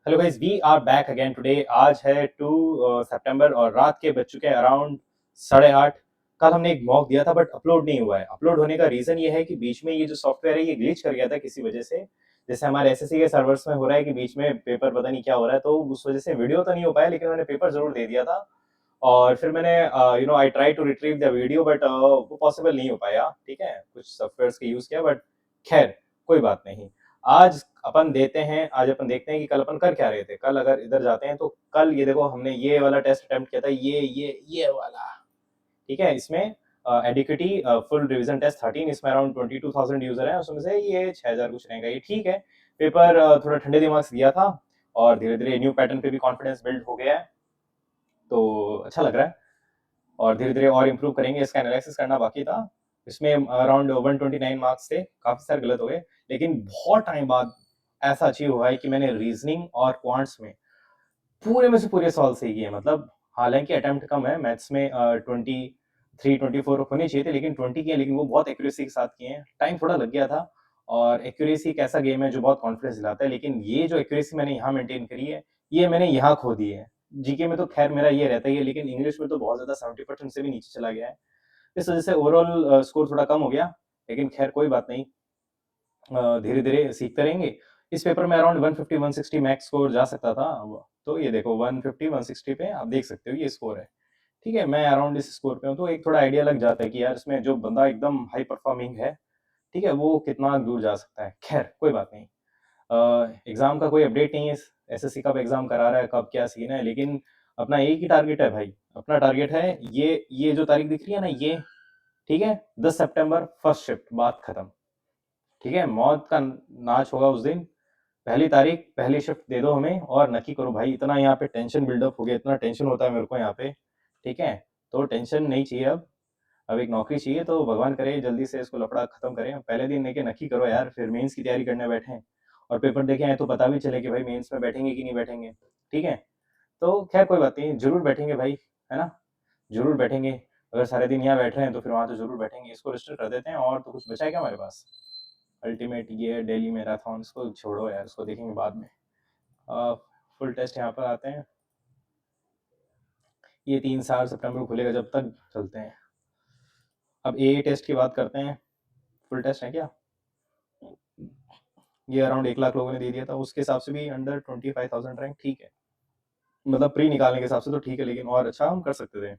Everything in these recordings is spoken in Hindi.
Hello guys, we are back again today. आज है 2 सितंबर और रात के बज चुके हैं अराउंड 8:30। कल हमने एक मॉक दिया था बट अपलोड नहीं हुआ है। अपलोड होने का रीजन ये है कि बीच में ये जो सॉफ्टवेयर है ये ग्लिच कर गया था किसी वजह से। जैसे हमारे एसएससी के सर्वर्स में हो रहा है कि बीच में पेपर पता नहीं क्या हो रहा है, तो उस वजह से वीडियो तो नहीं हो पाया, लेकिन मैंने पेपर जरूर दे दिया था। और फिर मैंने I try to retrieve the video but वो पॉसिबल नहीं हो पाया। ठीक है, कुछ सॉफ्टवेयर्स का यूज किया बट खैर कोई बात नहीं। आज अपन देखते हैं कि कल अपन कर क्या रहे थे। कल अगर इधर जाते हैं तो कल ये देखो, हमने ये वाला टेस्ट अटेम्प्ट किया था, ये वाला। ठीक है, इसमें एडिक्विटी फुल रिवीजन टेस्ट 13, इसमें अराउंड 22,000 यूजर है, उसमें से ये 6,000 कुछ रहेगा। ये ठीक है। पेपर थोड़ा ठंडे दिमाग से दिया था और धीरे धीरे न्यू पैटर्न पे भी कॉन्फिडेंस बिल्ड हो गया है, तो अच्छा लग रहा है। और धीरे धीरे और इम्प्रूव करेंगे। इसका एनालिसिस करना बाकी था। इसमें अराउंड 129 मार्क्स थे, काफी सारे गलत हो गए, लेकिन बहुत टाइम बाद ऐसा अचीव हुआ है कि मैंने रीजनिंग और क्वांट्स में पूरे में से पूरे सवाल सही किए। मतलब हालांकि अटेम्प्ट कम है, मैथ्स में 23-24 होने चाहिए थे, लेकिन 20 किए, लेकिन वो बहुत एक्यूरेसी के साथ किए हैं। टाइम थोड़ा लग गया था। और एक्यूरेसी एक ऐसा गेम है जो बहुत कॉन्फिडेंस दिलाता है, लेकिन ये जो एक्यूरेसी मैंने यहाँ मेंटेन करी है, ये मैंने यहाँ खो दी है। जीके में तो खैर मेरा ये रहता ही है, लेकिन इंग्लिश में तो बहुत ज्यादा 70% से भी नीचे चला गया है। इस वजह से ओवरऑल स्कोर थोड़ा कम हो गया, लेकिन खैर कोई बात नहीं। धीरे धीरे सीखते रहेंगे। इस पेपर में अराउंड 150-160 मैक्स स्कोर जा सकता था। तो ये देखो 150-160 पे आप देख सकते हो ये स्कोर है। ठीक है, मैं अराउंड इस स्कोर पे हूँ, तो एक थोड़ा आइडिया लग जाता है कि यार इसमें जो बंदा एकदम हाई परफॉर्मिंग है, ठीक है, वो कितना दूर जा सकता है। खैर कोई बात नहीं। एग्जाम का कोई अपडेट नहीं है, एसएससी कब एग्जाम करा रहा है, कब क्या सीन है, लेकिन अपना एक ही टारगेट है भाई। अपना टारगेट है ये जो तारीख दिख रही है ना, ये ठीक है, 10 सितंबर, फर्स्ट शिफ्ट, बात खत्म। ठीक है, मौत का नाच होगा उस दिन। पहली तारीख, पहली शिफ्ट दे दो हमें और नक्की करो भाई। इतना यहाँ पे टेंशन बिल्डअप हो गया, इतना टेंशन होता है मेरे को यहाँ पे। ठीक है, तो टेंशन नहीं चाहिए अब एक नौकरी चाहिए। तो भगवान करे जल्दी से इसको लफड़ा खत्म करें। पहले दिन लेके नक्की करो यार, फिर मेंस की तैयारी करने बैठे हैं और पेपर देखे हैं तो पता भी चले कि भाई मेंस में बैठेंगे कि नहीं बैठेंगे। ठीक है, तो खैर कोई बात नहीं, जरूर बैठेंगे भाई, है ना, जरूर बैठेंगे। अगर सारे दिन यहाँ बैठ रहे हैं तो फिर वहाँ तो जरूर बैठेंगे। इसको रजिस्टर कर देते हैं। और तो कुछ बचा है क्या हमारे पास? अल्टीमेट ये डेली मैराथन, इसको छोड़ो यार, इसको देखेंगे बाद में। फुल टेस्ट यहाँ पर आते हैं। ये 3-4 सितंबर को खुलेगा, जब तक चलते हैं। अब ए टेस्ट की बात करते हैं। फुल टेस्ट है क्या? ये अराउंड 1 लाख लोगों ने दे दिया था, उसके हिसाब से भी अंडर 25,000 रैंक ठीक है। मतलब प्री निकालने के हिसाब से तो ठीक है, लेकिन और अच्छा हम कर सकते थे।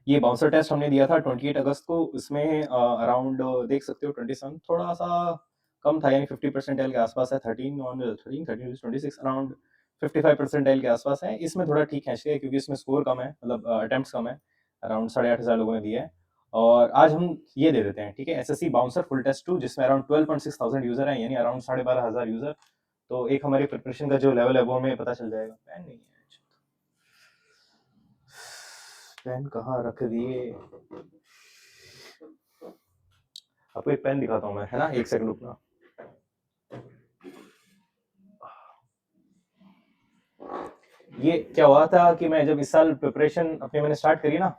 ये बाउंसर टेस्ट हमने दिया था 28 अगस्त को। इसमें अराउंड देख सकते हो 27, थोड़ा सा कम था, यानी 50 परसेंटाइल के आसपास है। 13 अराउंड 55 परसेंटाइल के आसपास है। इसमें थोड़ा ठीक खींच गया क्योंकि इसमें स्कोर कम है, मतलब अटेम्प्ट कम है। अराउंड 8,500 लोगों ने दिया है। और आज हम ये दे देते हैं, ठीक है, एसएससी बाउंसर फुल टेस्ट 2, जिसमें अराउंड 12.6 थाउजेंड यूजर है, यानी अराउंड 12,500 यूजर। तो एक हमारी प्रिपरेशन का जो लेवल है वो हमें पता चल जाएगा। पैन नहीं है, पेन कहाँ रख दिए? आपको एक पेन दिखाता हूँ मैं, है ना, एक सेकंड रुकना। ये क्या हुआ था कि मैं जब इस साल प्रिपरेशन अपनी मैंने स्टार्ट करी ना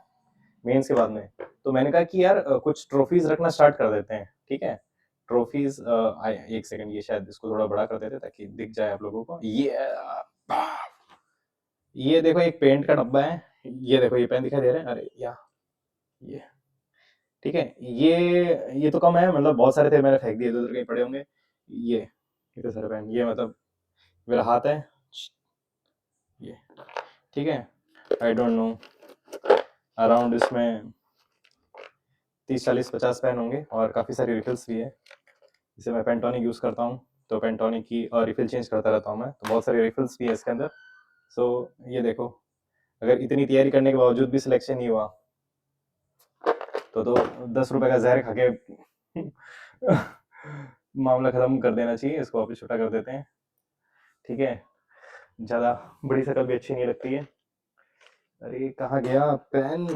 मेंस के बाद में, तो मैंने कहा कि यार कुछ ट्रॉफीज रखना स्टार्ट कर देते हैं। ठीक है, ट्रॉफीज। एक सेकंड, ये शायद इसको थोड़ा बड़ा कर देते ताकि दिख जाए आप लोगों को। ये देखो एक पेंट का डब्बा है। ये देखो ये पेन दिखाई दे रहा है, अरे या ये, ठीक है, ये तो कम है, मतलब बहुत सारे थे, मैंने फेंक दिए, इधर कहीं पड़े होंगे। ये तो सारे पेन, ये मतलब मेरा हाथ है ये। ठीक है, आई डोंट नो, अराउंड इसमें 30-40-50 पेन होंगे और काफ़ी सारी रिफिल्स भी है। जैसे मैं पेंटोनिक यूज़ करता हूँ, तो पेंटोनिक की रिफिल चेंज करता रहता हूँ मैं, तो बहुत सारी रिफिल्स भी है इसके अंदर। सो ये देखो, अगर इतनी तैयारी करने के बावजूद भी सिलेक्शन नहीं हुआ तो 10 रुपए का जहर खा के मामला खत्म कर देना चाहिए। इसको वापस छोटा कर देते हैं। ठीक है, ज़्यादा बड़ी शक्ल भी अच्छी नहीं लगती है। अरे कहाँ गया पेन?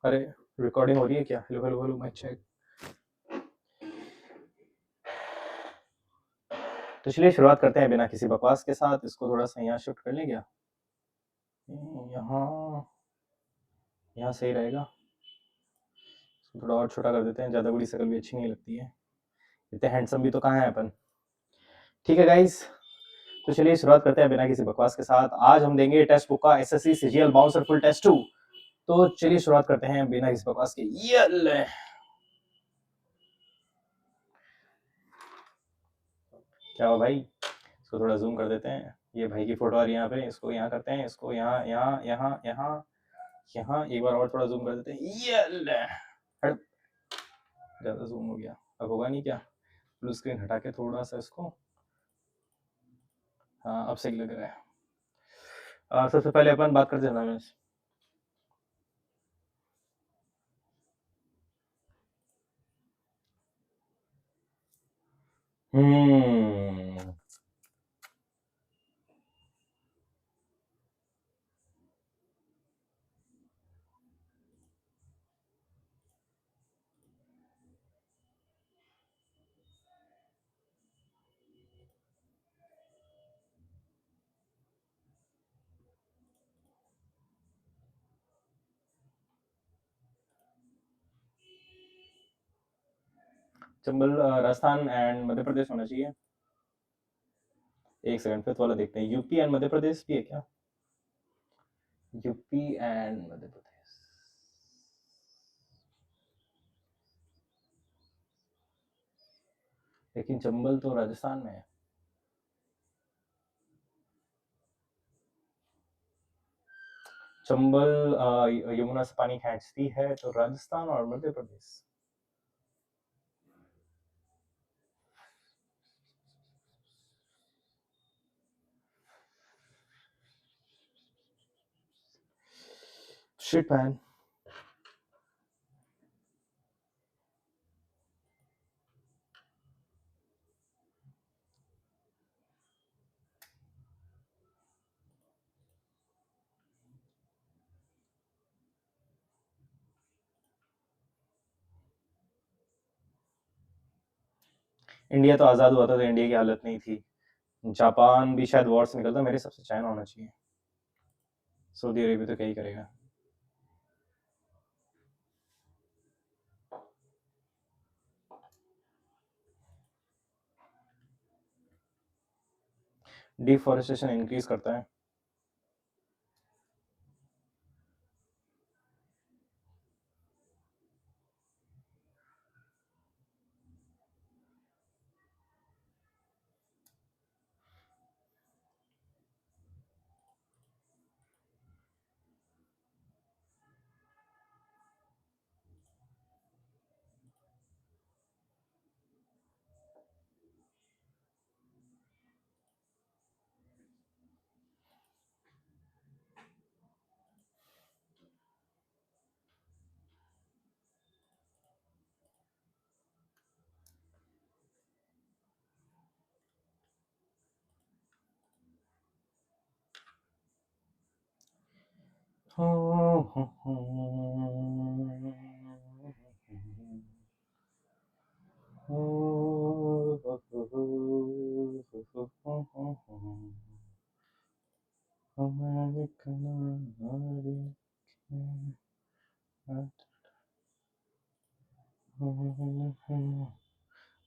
अरे रिकॉर्डिंग हो रही है क्या? हेलो हेलो हेलो, मैं चेक। तो चलिए शुरुआत करते हैं बिना किसी बकवास के साथ। इसको थोड़ा सा यहाँ शिफ्ट कर लें क्या? यहाँ यहाँ सही रहेगा। इसको थोड़ा और छोटा कर देते हैं, ज़्यादा बड़ी शक्ल भी अच्छी नहीं लगती है। इतने हैंडसम भी तो कहाँ है अपन। ठीक है गाइस, तो चलिए शुरुआत करते हैं बिना किसी बकवास के साथ। आज हम देंगे टेक्स्ट बुक का SSC CGL bouncer full test 2। तो चलिए शुरुआत करते हैं बिना किसी बकवास के। ये ले क्या हुआ भाई? इसको थोड़ा जूम कर देते हैं। ये भाई की फोटो आ रही है यहाँ पे, इसको यहाँ करते हैं, इसको यहाँ यहाँ यहाँ यहाँ यहाँ एक बार और थोड़ा जूम कर देते हैं। ये ले हट, ज़्यादा जूम हो गया, अब होगा नहीं क्या? ब्लू स्क्रीन हटा के थोड़ा सा इसको, हाँ अब सही लग रहा है। सबसे पहले अपन बात करते हैं हम्म चंबल राजस्थान एंड मध्य प्रदेश होना चाहिए। एक सेकंड, फिफ्थ वाला देखते हैं। यूपी एंड मध्य प्रदेश भी है क्या? यूपी एंड मध्य प्रदेश, लेकिन चंबल तो राजस्थान में है। चंबल यमुना से पानी खींचती है, तो राजस्थान और Madhya Pradesh. Shit man. India तो आज़ाद हुआ था तो इंडिया की हालत नहीं थी। जापान भी शायद वॉर से निकलता, मेरे हिसाब से चाइना होना चाहिए। सऊदी अरेबिया तो क्या ही करेगा। डिफॉरेस्टेशन इंक्रीज करता है।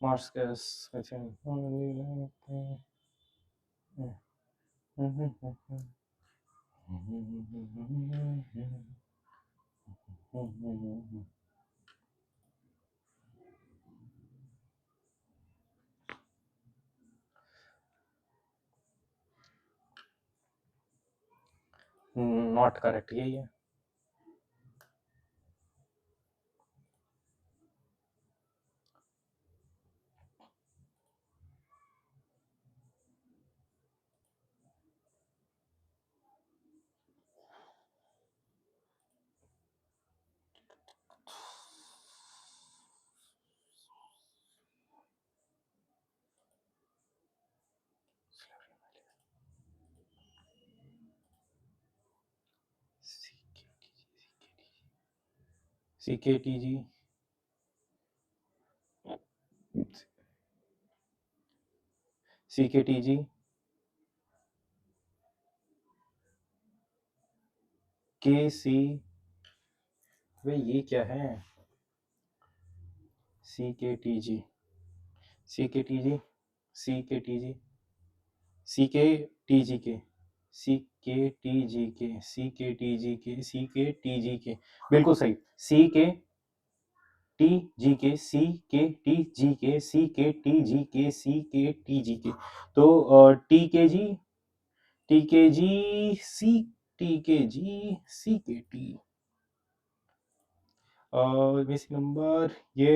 Mars gas within. Not correct, यही है। CKTG CKTG KC, वे ये क्या है? CKTG CKTG CKTG CKTG के CKTG के CKTG के CKTG के, बिल्कुल सही। CKTG के CKTG के CKTG के CKTG के। तो TKG TKG TKG CKT basic number ये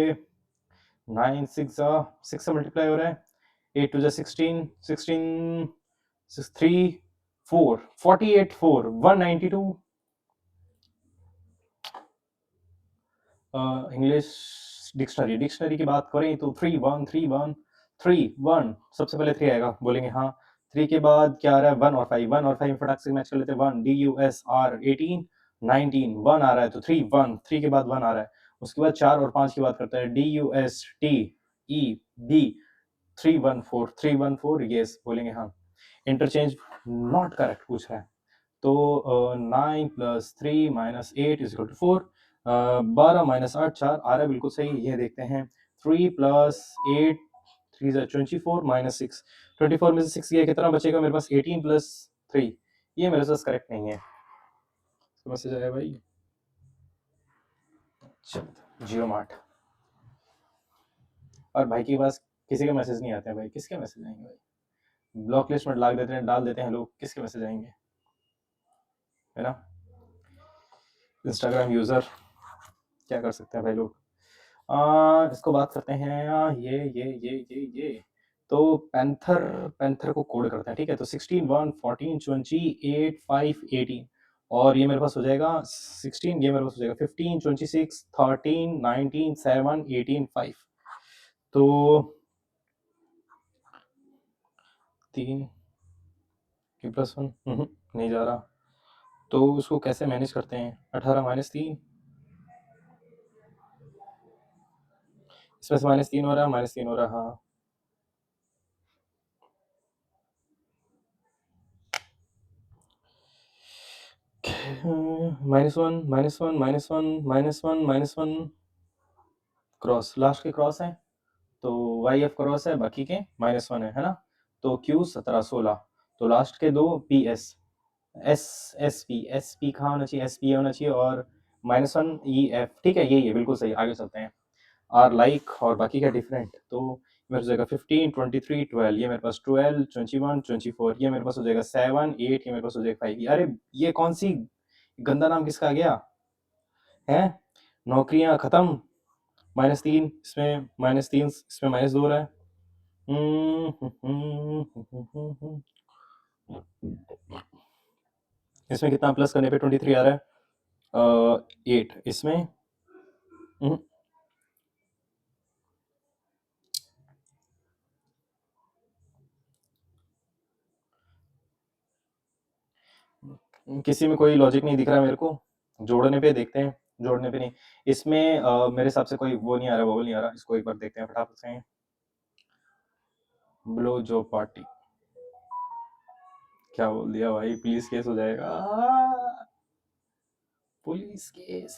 9 6 से मल्टीप्लाई हो रहा है, 8 2 16 16 6 3 4 48 4 192। इंग्लिश डिक्शनरी की बात करें तो 3 1 3 1 3 1, सबसे पहले 3 आएगा, बोलेंगे हाँ। 3 के बाद क्या आ रहा है? 1 और 5, 1 और 5 फटाक से मैच कर लेते हैं। 1 DUSR 18 19 1 आ रहा है, तो 3 1, 3 के बाद 1 आ रहा है। उसके बाद 4 और 5 की बात करते हैं। DUSTEB 314 314, यस बोलेंगे हाँ। इंटरचेंज नॉट करेक्ट पूछ रहा है, तो 9 + 3 - 8 = 4, 12 - 8 4 आ रहा है, बिल्कुल सही। ये देखते हैं 3 + 8 3 = 24 - 6, 24 में से 6 गया, कितना बचेगा मेरे पास? 18 + 3, ये मेरे पास करेक्ट नहीं है। मैसेज आया भाई, चल जियो मार्ट। और भाई के पास किसी के मैसेज नहीं आते हैं भाई, किसके मैसेज आएंगे भाई? ब्लॉक लिस्ट में डाल देते हैं लोग, किसके मैसेज आएंगे, है ना? इंस्टाग्राम यूजर, क्या कर सकते हैं भाई लोग। इसको बात करते हैं ये तो पैंथर को कोड करते हैं, ठीक है? तो 16 1 14 20 8 5 18, और ये मेरे पास हो जाएगा 16, ये मेरे पास हो जाएगा 15 26 13 19 7 18 5, तो 3 के +1 नहीं जा रहा, तो उसको कैसे मैनेज करते हैं? 18 - 3, इसमें से -3 हो रहा है, -3 हो रहा है, हाँ। -1 -1 -1 -1 -1 क्रॉस, लास्ट के क्रॉस है, तो YF क्रॉस है, बाकी के -1 है ना? तो Q 17 16, तो लास्ट के दो PS SP कहाँ होना चाहिए? SP होना चाहिए, और -1 EF, ठीक है, यही है, बिल्कुल सही। आगे चलते हैं। आर लाइक और बाकी का डिफरेंट, तो मेरे पास हो जाएगा 15 23 12, ये मेरे पास 12 21 24, ये मेरे पास हो जाएगा 7 8, ये मेरे पास हो जाएगा 5। अरे ये कौन सी गंदा नाम किसका आ गया है? नौकरियां खत्म, -3 इसमें, -3 इसमें, -2 रहा है। इसमें कितना प्लस करने पे 23 आ रहा है? 8 इसमें। किसी में कोई लॉजिक नहीं दिख रहा मेरे को, जोड़ने पे देखते हैं, जोड़ने पे नहीं। इसमें मेरे हिसाब से कोई वो नहीं आ रहा, बबल नहीं आ रहा, इसको एक बार देखते हैं फटाफट से। ब्लो जो पार्टी, क्या बोल दिया भाई? पुलिस केस हो जाएगा, पुलिस केस।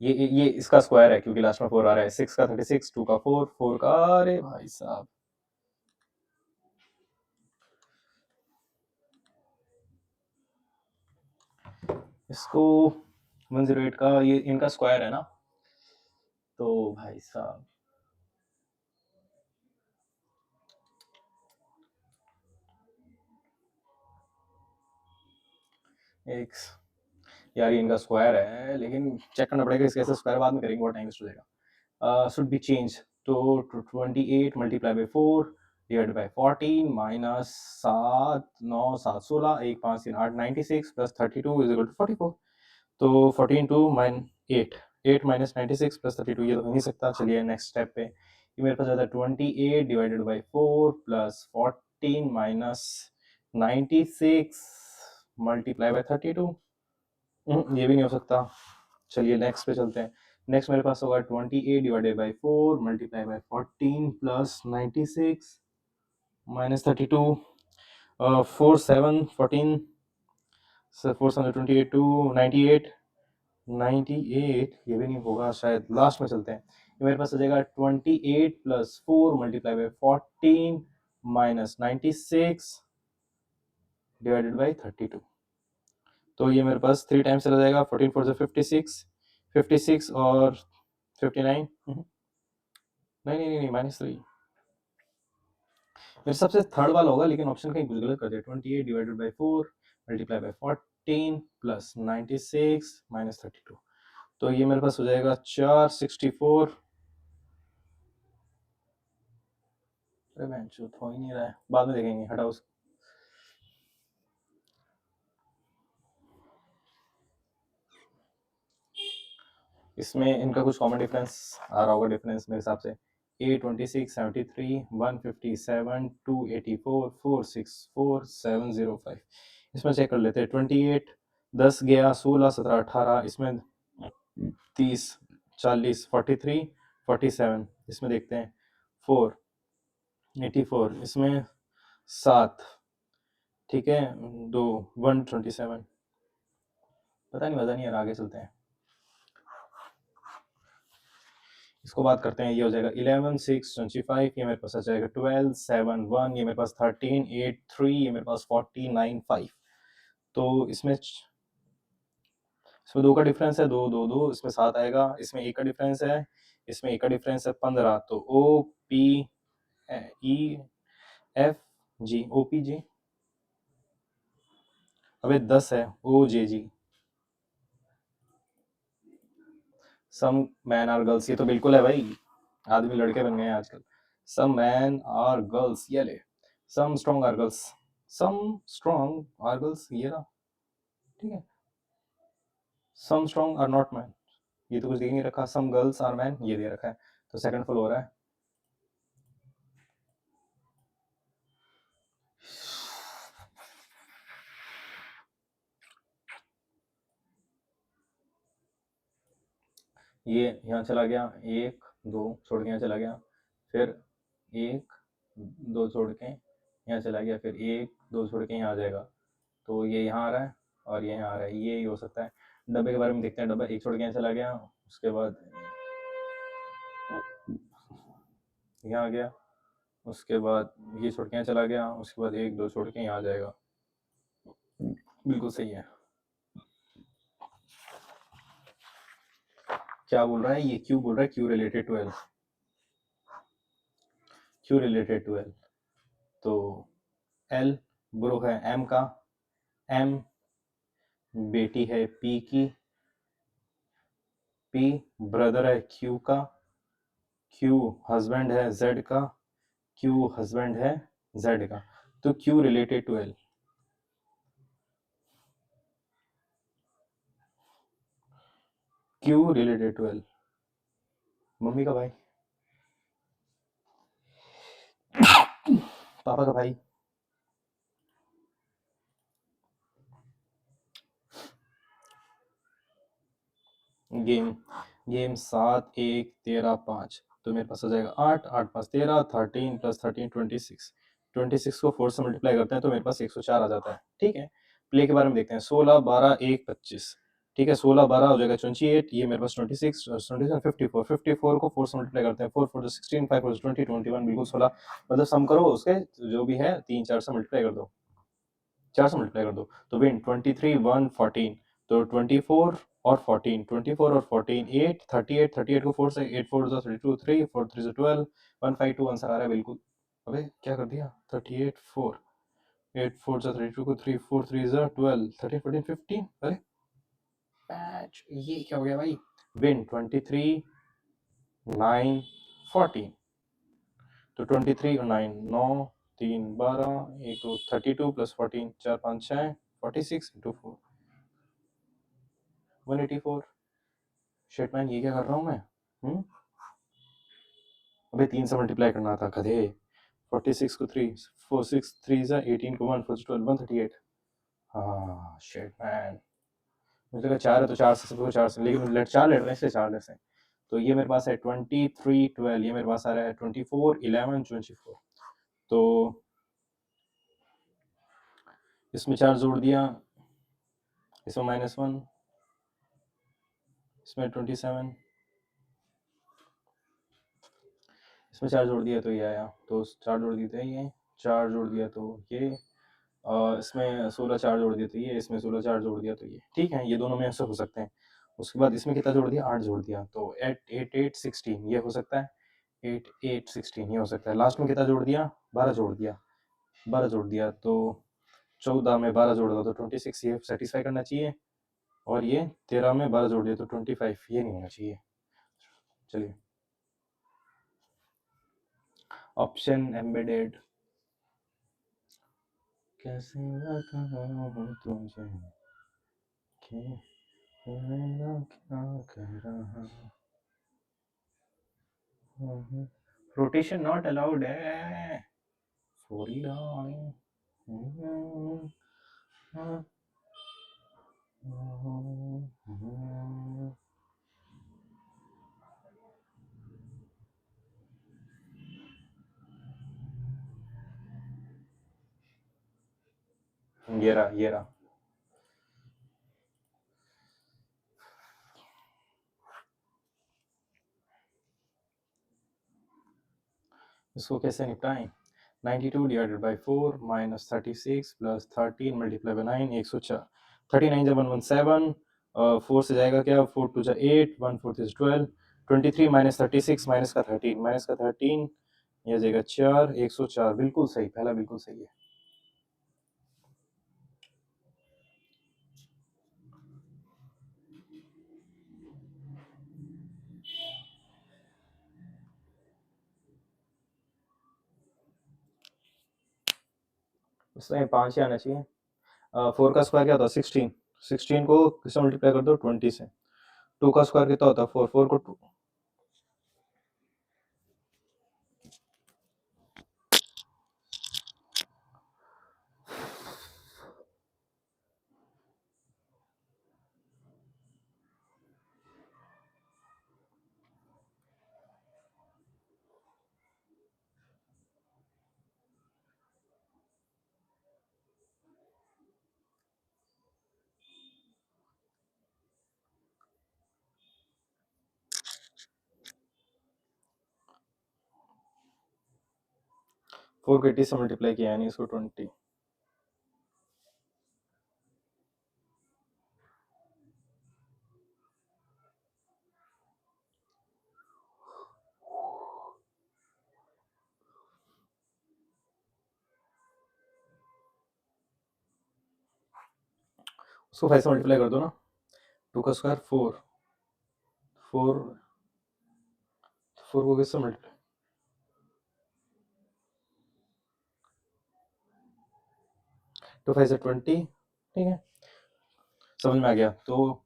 ये इसका स्क्वायर है, क्योंकि लास्ट में 4 आ रहा है। 6 का 36, 2 का 4, 4 का, अरे भाई साहब, इसको 108 का, ये इनका स्क्वायर है ना, तो भाई साहब एक, यार ये इनका स्क्वायर है, लेकिन चेक करना पड़ेगा इसका, ऐसे स्क्वायर बाद में करेंगे, बहुत टाइम वेस्ट हो जाएगा। शुड बी चेंज, तो 28 multiply by 4 divide by 14 minus 7 9 7 16 1 5 3 8 96 plus 32 is equal to 44, तो 14 2 8 8 माइनस 96 प्लस 32, ये तो हो नहीं सकता। चलिए नेक्स्ट स्टेप पे, ये मेरे पास आता है 28 divided by 4 plus 14 minus 96 multiply by 32, ये भी नहीं हो सकता। चलिए नेक्स्ट पे चलते हैं। नेक्स्ट मेरे पास होगा 28 divided by 4 multiply by 14 plus 96 minus 32 4 7 14 428 to 98 98 ये भी नहीं होगा शायद, लास्ट में चलते हैं। ये मेरे पास आ जाएगा 28 plus 4 multiply by 14 minus 96 divided by 32। तो ये मेरे पास 3 टाइम्स चला जाएगा, 14 4 से 56 56 और 59 नहीं -3 मेरे सबसे थर्ड वाला होगा, लेकिन ऑप्शन कहीं कुछ गलत कर दिया। 28 divided by 4 multiply by 14 plus 96 minus 32। तो ये मेरे पास हो जाएगा 464। अरे मैं हो ही नहीं रहा है, बाद में देखेंगे, हटाओ उसको। इसमें इनका कुछ कॉमन डिफरेंस आ रहा होगा, डिफरेंस मेरे हिसाब से A26 73 157 284 464 705। इसमें चेक कर लेते हैं। 28 10 गया 16 17 18, इसमें 30 40 43 47, इसमें देखते हैं 4 84, इसमें 7, ठीक है 2 127। पता नहीं, मज़ा नहीं यार, आगे चलते हैं। इसको बात करते हैं। ये हो जाएगा 11 6 25, ये मेरे पास आ जाएगा 12 7 1, ये मेरे पास 13 8 3, ये मेरे पास 14 9 5। तो इसमें 2 का डिफरेंस है, 2 2 2, इसमें 7 आएगा। इसमें 1 का डिफरेंस है, इसमें 1 का डिफरेंस है 15। तो O P E F G, O P G. अबे 10 है O J G. Some man are girls, ये तो बिल्कुल है भाई, आदमी लड़के बन गए हैं आजकल। सम मैन आर गर्ल्स, ये ले। Some strong are girls, some strong are girls, ये रहा, ठीक है। Some strong are not man, ये तो कुछ दे नहीं रखा। सम गर्ल्स आर मैन, ये दे रखा है। तो सेकंड फुल हो रहा है। ये यहाँ चला गया, 1 2 छोड़ के यहाँ चला गया, फिर 1 2 छोड़ के यहाँ चला गया, फिर 1 2 छोड़ के यहाँ आ जाएगा। तो ये यहाँ आ रहा है और ये यहाँ आ रहा है, ये ही हो सकता है। डब्बे के बारे में देखते हैं। डब्बा 1 छोड़ के यहाँ चला गया, उसके बाद यहाँ आ गया, उसके बाद ये छोड़ के यहाँ चला गया, उसके बाद 1 2 छोड़ के यहाँ आ जाएगा। बिल्कुल सही है। क्या बोल रहा है ये? क्यू बोल रहा है, Q related to L, Q related to L. तो एल ब्रो है एम का, एम बेटी है पी की, पी ब्रदर है क्यू का, क्यू हस्बैंड है जेड का, क्यू हस्बैंड है जेड का। तो Q related to L. Q related to L, mummy का भाई, पापा का भाई। गेम गेम 7 1 13 5, तो मेरे पास आ जाएगा 8 8 5 13, 13 प्लस 13 26। 26 को 4 से मल्टीप्लाई करते हैं तो मेरे पास 104 आ जाता है, ठीक है। प्ले के बारे में देखते हैं। 16 12 1 25, ठीक है। 16 12 हो जाएगा 28, ये मेरे पास 26 27 54, 54 को 4 से मल्टीप्लाई करते हैं। 4 4 16, 5 4 20 21, बिल्कुल 16। मतलब सम करो उसके जो भी है, 3 4 से मल्टीप्लाई कर दो, 4 से मल्टीप्लाई कर दो। तो विन 23 1 14, तो 24 और 14, 24 और 14 8 38, 38 को 4 से 8 4 32 3 4 3 12 152 आंसर आ रहा है बिल्कुल। अबे क्या कर दिया? 38 4 8 4 32 को 3 4 3 12 13 14 15। अरे पैच, ये क्या हो गया भाई? विन 23 9 14, तो 23 और 9 9 3 12 1 2 32 प्लस 14 4 5 6 46 इंटू 4 184। शिट मैन, ये क्या कर रहा हूँ मैं? अबे 3 से मल्टीप्लाई करना था गधे। 46 को 3 4 6 3 जा 18 को 1 4 12 138। हाँ शिट मैन, मुझे लगा 4 है तो 4 से सबको 4 से, लेकिन लेट 4 लेट रहे हैं इसलिए 4 लेट से। तो ये मेरे पास है 23 12, ये मेरे पास आ रहा है 24 11 24। तो इसमें 4 जोड़ दिया, इसमें -1, इसमें 27, इसमें 4 जोड़ दिया तो ये आया, तो 4 जोड़ दिए थे ये, 4 जोड़ दिया तो ये, इसमें 16 4 जोड़ दिया तो ये, इसमें 16 4 जोड़ दिया तो ये, ठीक है, ये दोनों में ऐसे हो सकते हैं। उसके बाद इसमें कितना जोड़ दिया, 8 जोड़ दिया, तो 8 8 8 16 ये हो सकता है, 8 8 16 ये हो सकता है। लास्ट में कितना जोड़ दिया, 12 जोड़ दिया, 12 जोड़ दिया, तो 14 में 12 जोड़ दो तो 26, ये सेटिस्फाई करना चाहिए। और ये 13 में 12 जोड़ दिया तो 25, ये नहीं होना चाहिए। चलिए, ऑप्शन एम्बेडेड, कैसे बताऊं तुझे कि मेरा क्या कह रहा, रोटेशन नॉट अलाउड है, ये रहा। इसको कैसे निपटाएं, 92 divided by 4 minus 36 plus 13 multiply by 9, 104, 39 जब 117, 4 से जाएगा क्या, 4 2 जा 8, 1 4 is 12, 23 माइनस 36 माइनस का 13 यह जाएगा 4, 104, बिल्कुल सही, पहला बिल्कुल सही है। उसमें 5 ही आना चाहिए। 4 का स्क्वायर क्या होता है, 16, 16 को किससे मल्टीप्लाई कर दो, 20 से। 2 का स्क्वायर कितना होता है, 4, 4 को 2, फोर को 80 से मल्टीप्लाई किया यानी इसको 20। उसको 5 से मल्टीप्लाई कर दो ना, 2 का स्क्वायर 4, 4 4 को किससे मल्टीप्लाई, 2 5 से 20, ठीक है, समझ में आ गया। तो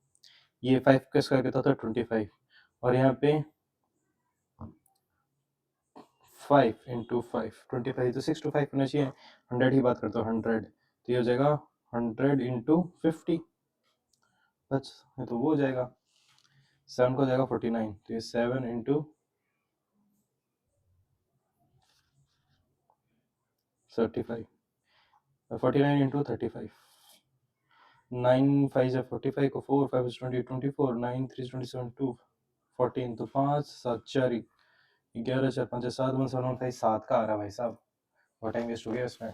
ये 5 का स्क्वायर कितना था, 25, और यहाँ पे 5 इंटू 5, 25 तो 6 to 5 होना चाहिए, 100 की बात करते हो, 100, तो ये हो जाएगा 100 इंटू 50, बस ये तो वो हो जाएगा, 7 को हो जाएगा 49, तो ये 7 इंटू 35, 49 इंटू 35, 9 5 से 45 को 4 5 is 20 24, 9 3 27 2 14, तो 5 7 4 11 4 5 7 1 7 1 5 7 का आ रहा भाई साहब, और टाइम वेस्ट हो गया इसमें।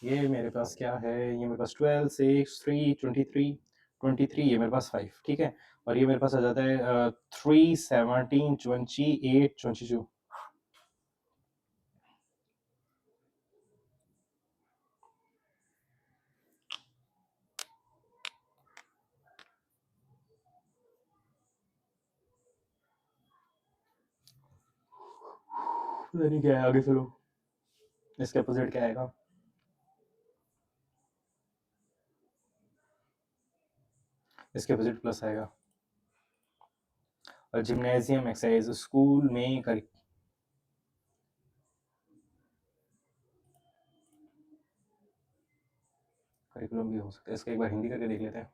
ये मेरे पास क्या है, ये मेरे पास 12 6 3 23 23, ये मेरे पास 5, ठीक है, और ये मेरे पास आ जाता है 3 17 28 22। पता नहीं क्या है, आगे चलो, इसके अपोजिट क्या आएगा, इसके अपोजिट प्लस आएगा। और जिम्नेजियम एक्सरसाइज स्कूल में करिकुलम भी हो सकता है, इसका एक बार हिंदी करके देख लेते हैं।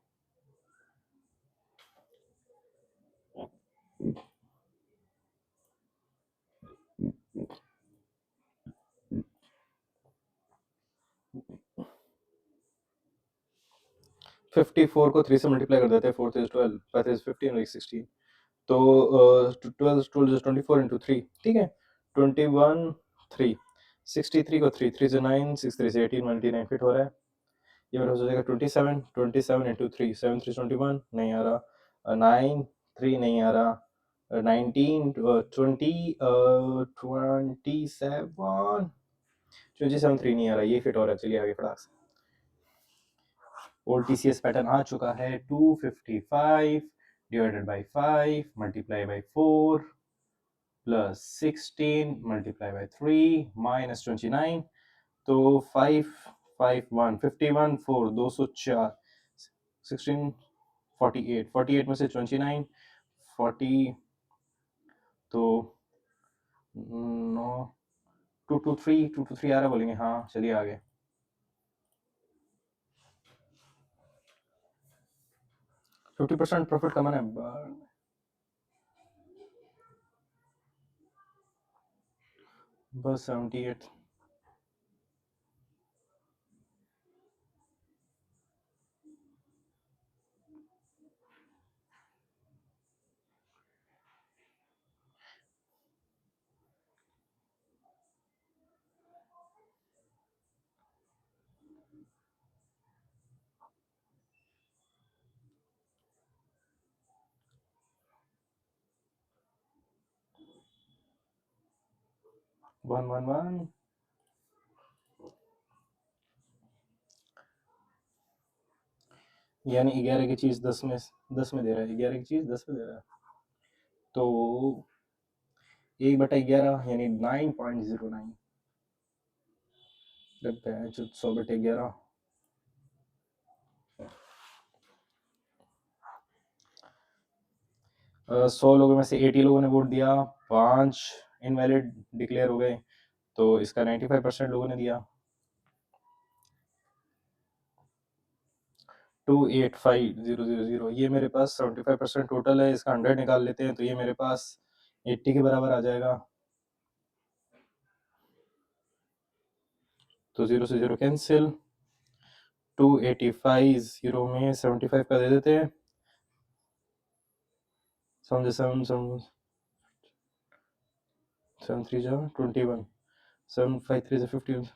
54 को 3 से मल्टीप्लाई कर देते हैं, 4 इज 12, 5 इज 15 और 16, तो 12 इज 24 इंटू 3, ठीक है, 21 3, 63 को 3 3 से 9, 6 3 से 18, 29 फिट हो रहा है। ये मेरा हो जाएगा 27, 27 इंटू 3, 7 3 21 नहीं आ रहा, 9 3 नहीं आ रहा, 19 20 27 3 नहीं आ रहा, ये फिट हो रहा है। चलिए आगे फटाक से। ओल्ड टीसीएस पैटर्न आ चुका है, 255 divided by 5 multiply by 4 plus 16 multiply by 3 minus 29, तो 5 5 1 51 4 204 16 48 48 में से 29 40, तो 9 223 आ रहा बोलेंगे, हाँ चलिए आगे। फिफ्टी % प्रॉफिट कमाना है। बस 78 111, यानी 11 की चीज 10 में दे रहा है, 11 की चीज 10 में दे रहा है, तो 1/11 यानी 9.09, 100/11, 100 लोगों में से 80 लोगों ने वोट दिया, 5 इनवैलिड डिक्लेयर हो गए, तो इसका 95% लोगों ने दिया। 285000, ये मेरे पास 75% टोटल है, इसका 100 निकाल लेते हैं तो ये मेरे पास 80 के बराबर आ जाएगा, तो 0 से 0 कैंसिल, 285 में 75 का दे देते हैं, 7 7 7 7 3 जा 21, 7 5 3 से 15,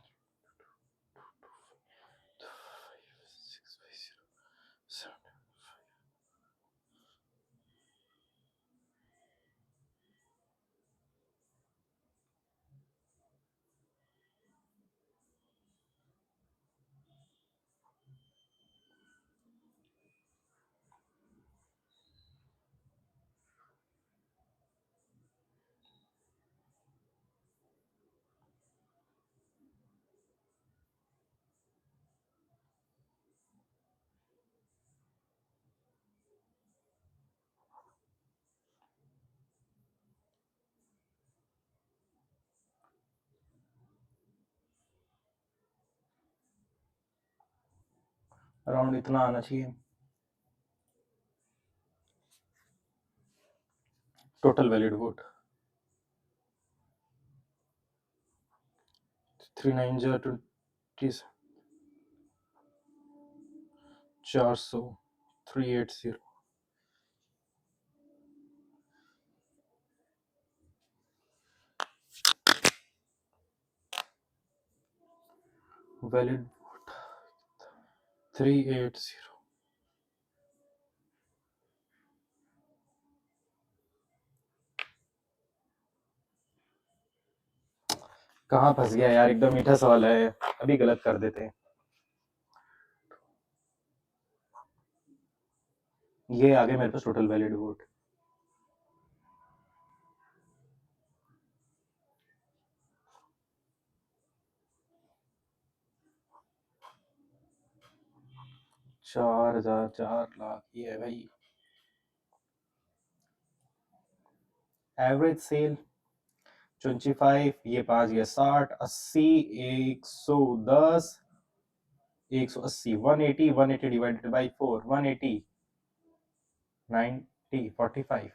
अराउंड इतना आना चाहिए टोटल वैलिड वोट। 3 9 जा 20, 400, 380, वैलिड वोट 380, कहाँ फंस गया यार, एकदम मीठा सवाल है, अभी गलत कर देते हैं। ये आगे मेरे पास टोटल वैलिड वोट, चार हजार 4 लाख, ये है भाई एवरेज सेल। 25, ये 5 गया 60, 80, 110, 180, 180, 180 डिवाइडेड बाई 4, 180, 90, 45,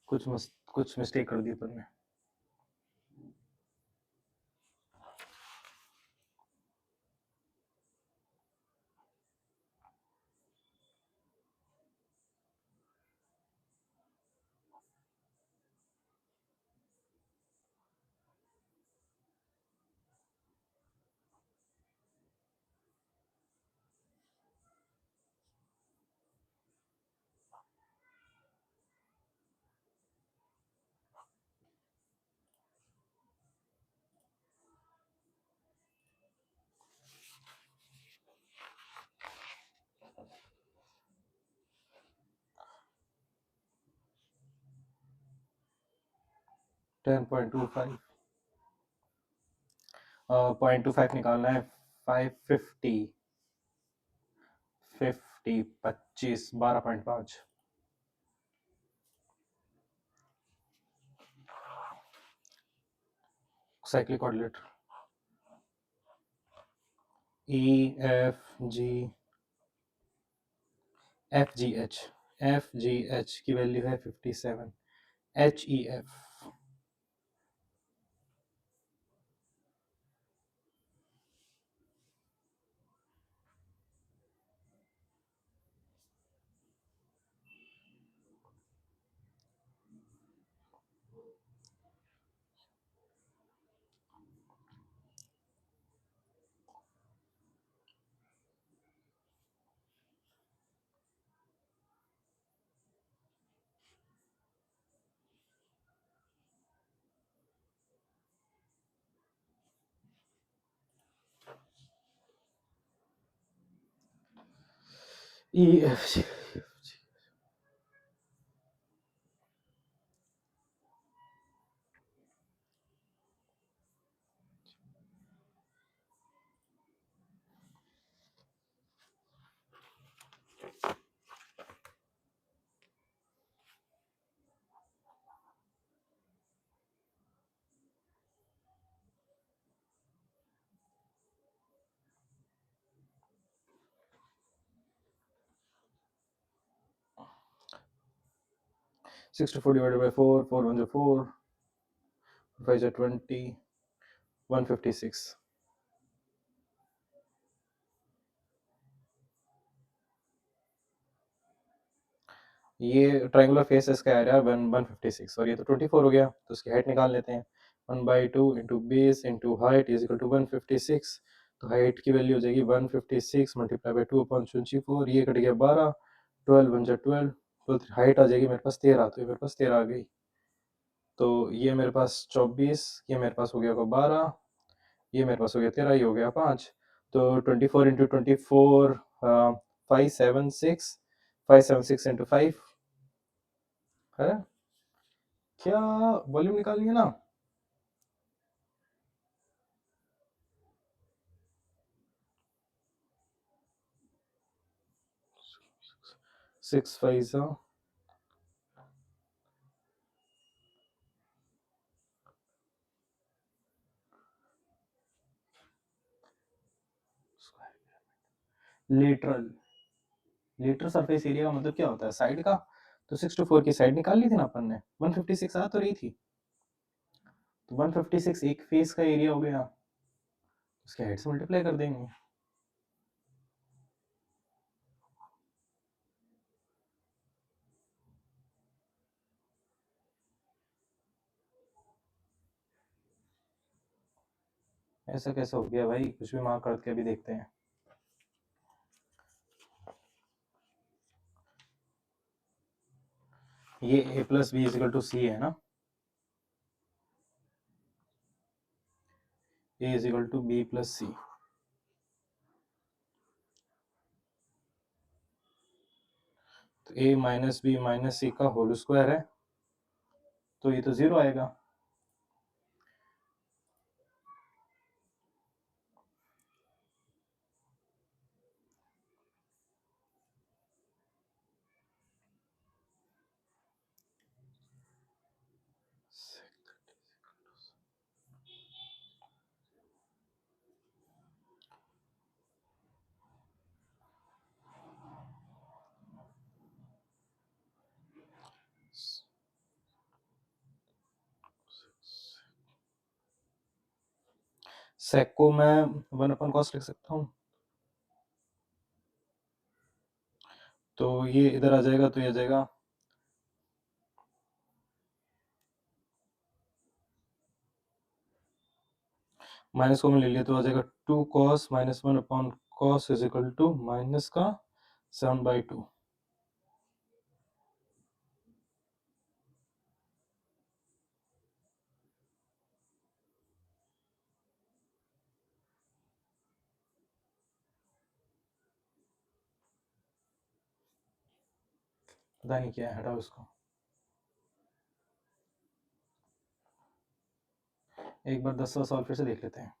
कुछ मिस्टेक कर दी अपन ने। टेन पॉइंट टू फाइव 0.25 निकालना है। 550 25 12.5 cyclic ordinate F G H की वैल्यू है 57। H E F E F ji 64 divided by 4, 4 1 4, 5 20, 156। ये ट्रायंगुलर फेस इसका एरिया 156 और ये तो 24 हो गया, तो उसकी हाइट निकाल लेते हैं। 1/2 into base into height is equal to 156। तो हाइट की वैल्यू हो जाएगी 156 मल्टीप्लाई बाई 2/24। ये कट गया 12, 12 1 12, तो हाइट आ जाएगी मेरे पास 13। तो ये मेरे पास 13 आ गई। तो ये मेरे पास 24, ये मेरे पास हो गया 12, ये मेरे पास हो गया 13, ये हो गया 5। तो 24 इंटू 24 576, 576 इंटू 5 है क्या? वॉल्यूम निकालनी है ना। Six five lateral lateral surface area का मतलब क्या होता है? साइड का। तो 64 की साइड निकाल ली थी ना अपन ने, 156 आ तो रही थी। तो 156 एक फेस का एरिया हो गया, उसके हाइट से मल्टीप्लाई कर देंगे। ऐसा कैसे हो गया भाई? कुछ भी मार्क करके अभी देखते हैं। ये a plus B equal to C है ना। a equal to B plus C. तो a minus B minus C का होल स्क्वायर है, तो ये तो 0 आएगा। सेक को मैं 1/cos लिख सकता हूँ, तो ये इधर आ जाएगा, तो ये आ जाएगा माइनस को मैं ले लिया तो आ जाएगा 2 cos -1/cos is equal to minus का 7/2। पता नहीं क्या है, हटाओ इसको। एक बार 10वां सवाल फिर से देख लेते हैं।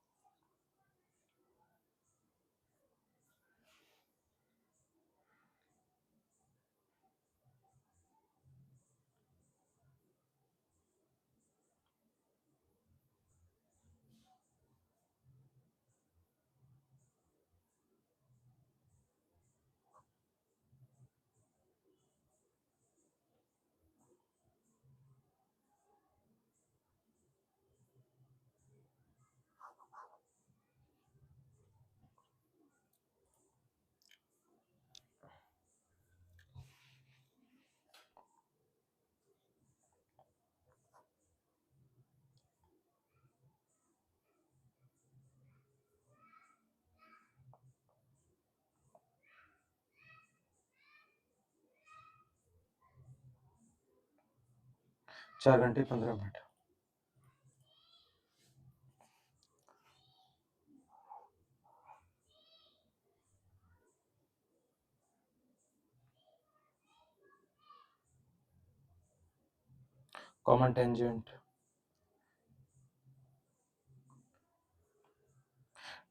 चार घंटे 15 minute. Common tangent,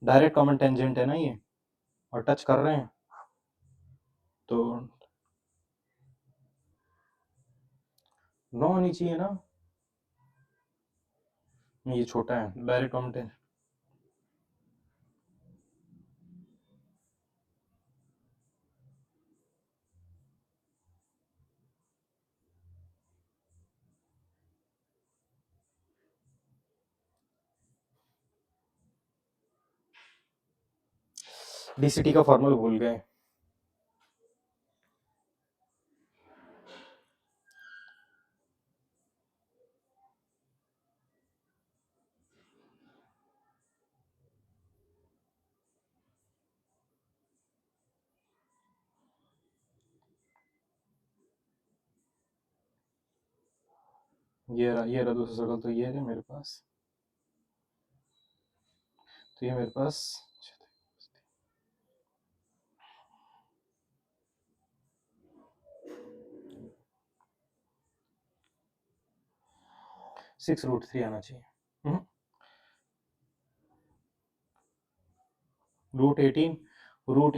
direct common tangent है ना ये, और टच कर रहे हैं तो 9 होनी चाहिए ना। ये छोटा है, डायरेक्ट कॉमन टेंजेंट। डीसीटी का फॉर्मूला भूल गए। ये रहा दूसरा सर्कल, तो ये है मेरे पास, तो ये मेरे पास 6√3 आना चाहिए। रूट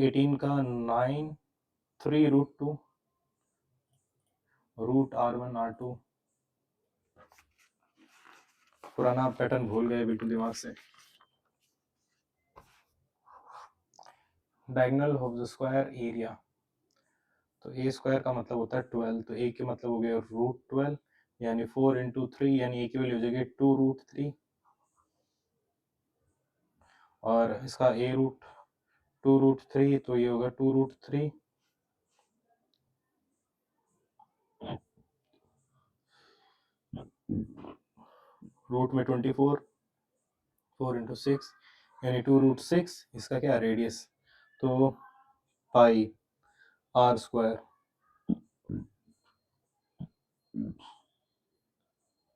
एटीन का 9, 3√2, √R1 R2। पुराना पैटर्न भूल गए बिल्कुल दिमाग से। Diagonal of the square area, तो ए स्क्वायर का मतलब होता है 12, तो ए के मतलब हो गया √12, यानी 4 × 3, यानी ए की वैल्यू हो जाएगी 2√3, और इसका ए रूट 2√3, तो ये होगा 2√3, रूट में 24, 4 × 6 यानी 2√6, इसका क्या रेडियस, तो पाई R²,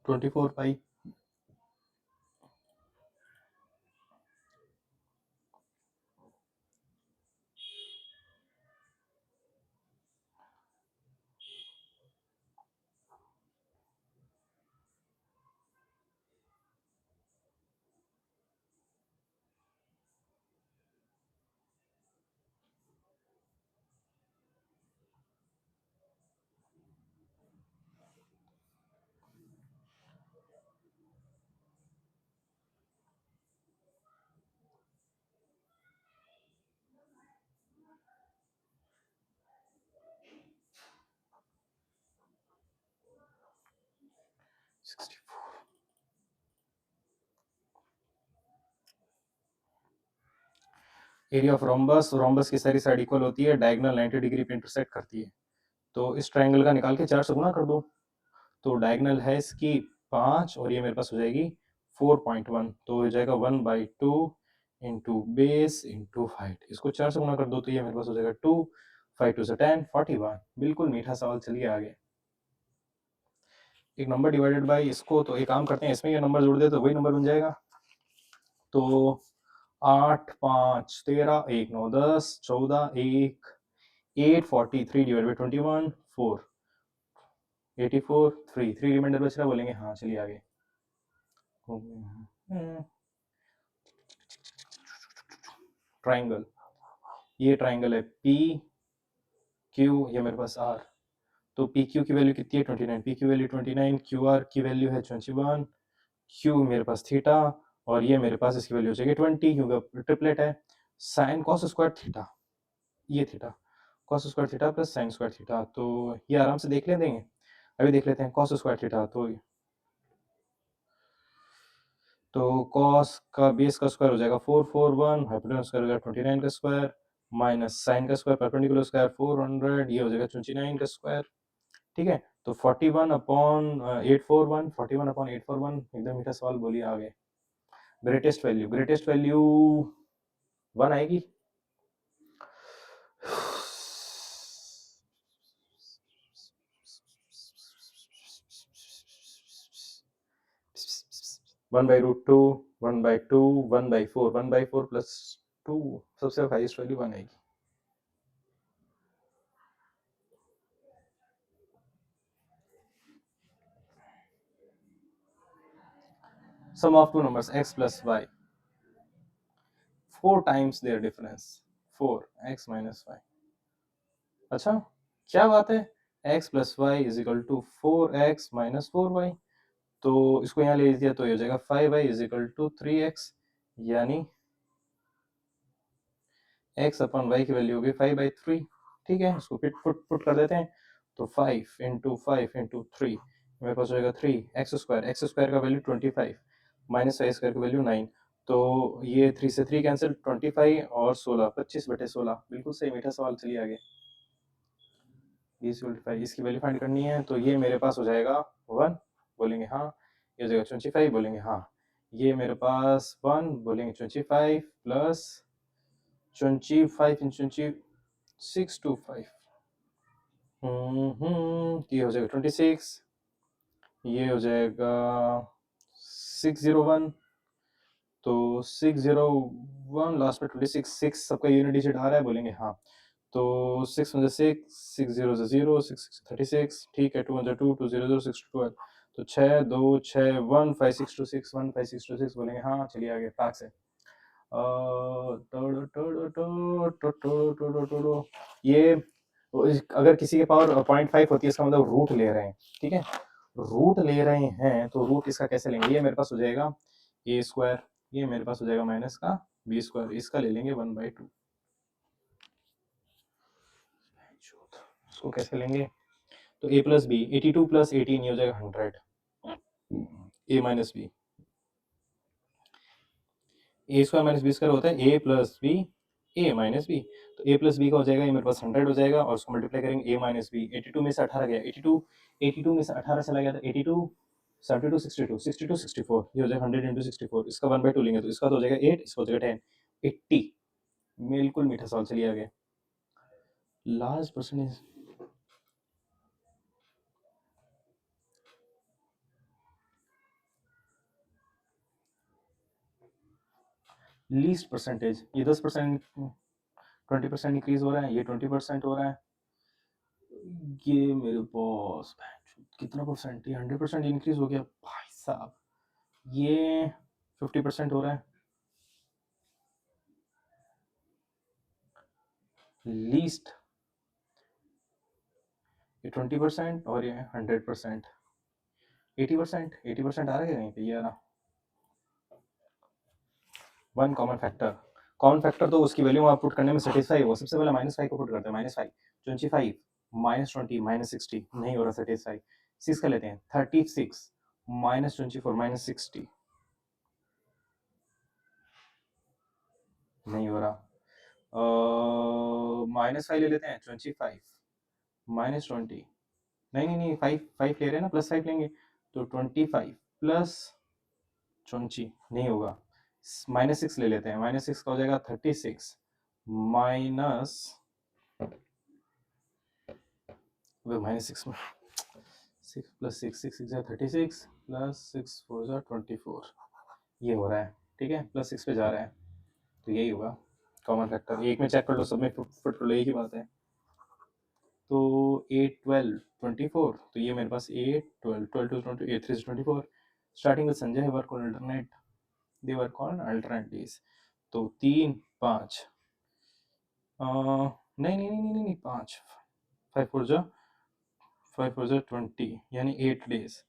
24 pi. Area of rhombus, rhombus की सारी साइड इक्वल होती है, डायगोनल 90 डिग्री पे इंटरसेक्ट करती है। तो इस ट्रायंगल का निकाल के 4 से गुना कर दो। तो डायगोनल है इसकी 5 और ये मेरे पास हो जाएगी 4.1, तो हो जाएगा 1/2 इंटू बेस इंटू हाइट। इसको 4 से गुना कर दो तो ये मेरे पास हो जाएगा 2, 5 2 से 10, 41। बिल्कुल मीठा सवाल। चलिए आगे। एक नंबर डिवाइडेड बाय इसको, तो एक काम करते हैं, इसमें ये नंबर जोड़ दे तो वही नंबर बन जाएगा। तो 8 5 13 1 9 10 14 1 843 डिवाइड बाय 21 4 84 3 रिमाइंडर बच रहा, बोलेंगे हाँ। चलिए आगे। ट्राइंगल, ये ट्राइंगल है पी क्यू, ये मेरे पास आर। तो पी क्यू की वैल्यू कितनी है 29, P Q value 29, Q R की वैल्यू है 21, क्यू मेरे पास थीटा और ये मेरे पास इसकी वैल्यू हो जाएगी 20 क्योंकि ट्रिपलेट है। साइन कॉस स्क्वायर थीटा, ये theta cos square theta plus sine square theta, तो ये आराम से देख लेंगे। अभी देख लेते हैं कॉस स्क्वायर थीटा। तो कॉस का बेस का स्क्वायर हो जाएगा 441, हाइपोटेनस स्क्वायर हो जाएगा 29 का स्क्वायर माइनस साइन का स्क्वायर परपेंडिकुलर स्क्वायर 400, ये हो जाएगा 29 का स्क्वायर। ठीक है, तो 41 अपॉन 841, 41 अपॉन 841, एकदम मीठा सवाल। बोलिए आगे। ग्रेटेस्ट वैल्यू, ग्रेटेस्ट वैल्यू 1 आएगी। One by root two, 1/2, 1/4, 1/4 plus 2, सबसे हाईएस्ट वैल्यू 1 आएगी। Sum of two numbers x plus y, 4 times their difference, 4x minus y। अच्छा, क्या बात है, x plus y is equal to 4x minus 4y। तो इसको यहाँ ले दिया तो ये हो जाएगा 5y is equal to 3x, यानी x अपन y की वैल्यू होगी 5/3। ठीक है, इसको पुट कर देते हैं। तो 5 इंटू 5 इंटू 3 मेरे पास हो जाएगा 3 एक्स स्क्वायर का वैल्यू 25 माइनस वाई स्क्वायर की वैल्यू 9। तो ये 3 से 3 कैंसिल, 25 और 16, 25/16। बिल्कुल सही, मीठा सवाल। चलिए आगे। 20/5 इसकी वैल्यू फाइंड करनी है, तो ये मेरे पास हो जाएगा 1, बोलेंगे हाँ। ये हो जाएगा 25, बोलेंगे हाँ। ये मेरे पास 1, बोलेंगे 25 प्लस 25 इन 625, ये हो जाएगा 26, ये हो जाएगा 601, तो 601 लास्ट में 26, 6 सबका यूनिट डिजिट आ रहा है, बोलेंगे हाँ। तो 6 में 6, 6 0 से 0, 6 36, ठीक है। 2 2 2 0 0 6 12, तो 6 2 6 1 5 6 2 6 1 5 6 2 6, बोलेंगे हाँ। चलिए आगे पाक से। ये अगर किसी के पावर 0.5 होती है, इसका मतलब रूट ले रहे हैं। ठीक है, रूट ले रहे हैं तो रूट इसका कैसे लेंगे, ये मेरे पास हो जाएगा a स्क्वायर, ये मेरे पास हो जाएगा माइनस का b स्क्वायर, इसका ले लेंगे 1/2। इसको कैसे लेंगे, तो a प्लस बी, 82 प्लस 18, ये हो जाएगा 100, a minus B, A square minus B square होता है a plus B, A minus B. तो a प्लस बी का हो जाएगा, ये मेरे पास 100 हो जाएगा और उसको मल्टीप्लाई करेंगे a माइनस बी। 82 में से 18 गया, 82 में से 18 चला गया, तो 82 72 62 62 64, ये हो जाएगा 100 इंटू 64। इसका 1/2 लेंगे तो इसका तो हो जाएगा 8, इसका हो जाएगा 10, 80। बिल्कुल मीठा सवाल। चलिए आगे। लार्ज परसेंटेज, लीस्ट परसेंटेज, ये 10%, 20% इंक्रीज हो रहा है, ये 20% हो रहा है, ये मेरे पास कितना परसेंट, ये 100% इंक्रीज हो गया भाई साहब। ये 50% हो रहा है। लीस्ट ये 20% और ये 100%, 80%, 80% आ रहा है कहीं पे, ये आ रहा। One common factor, common factor तो उसकी वैल्यू आप पुट करने में सेटिस्फाई हो। सबसे पहले -5 को पुट करते हैं, -5 25 -20 -60, नहीं हो रहा सेटिस्फाई। 6 का लेते हैं, 36 -24 -60, नहीं हो रहा। -5 ले लेते हैं, 25 -20, नहीं, नहीं, नहीं, 5 5 ले रहे हैं ना, +5 लेंगे, तो 25 प्लस 20 नहीं होगा, -6 ले लेते हैं, -6 का हो जाएगा 36 माइनस, -6 में 6 + 6 6 6 36 प्लस 6 4 24, ये हो रहा है, ठीक है, +6 पे जा रहा है, तो यही होगा कॉमन फैक्टर। एक में चेक कर लो, सब में फुट कर लो, एक ही बात है। तो 8 12 24, तो ये मेरे पास 8 12 12 2 20 8 3 24, starting with Sanjay work on alternate, they work on alternate days, तो 3 5 नहीं नहीं नहीं नहीं नहीं 5 5 4 जा 20, यानी 8 डेज,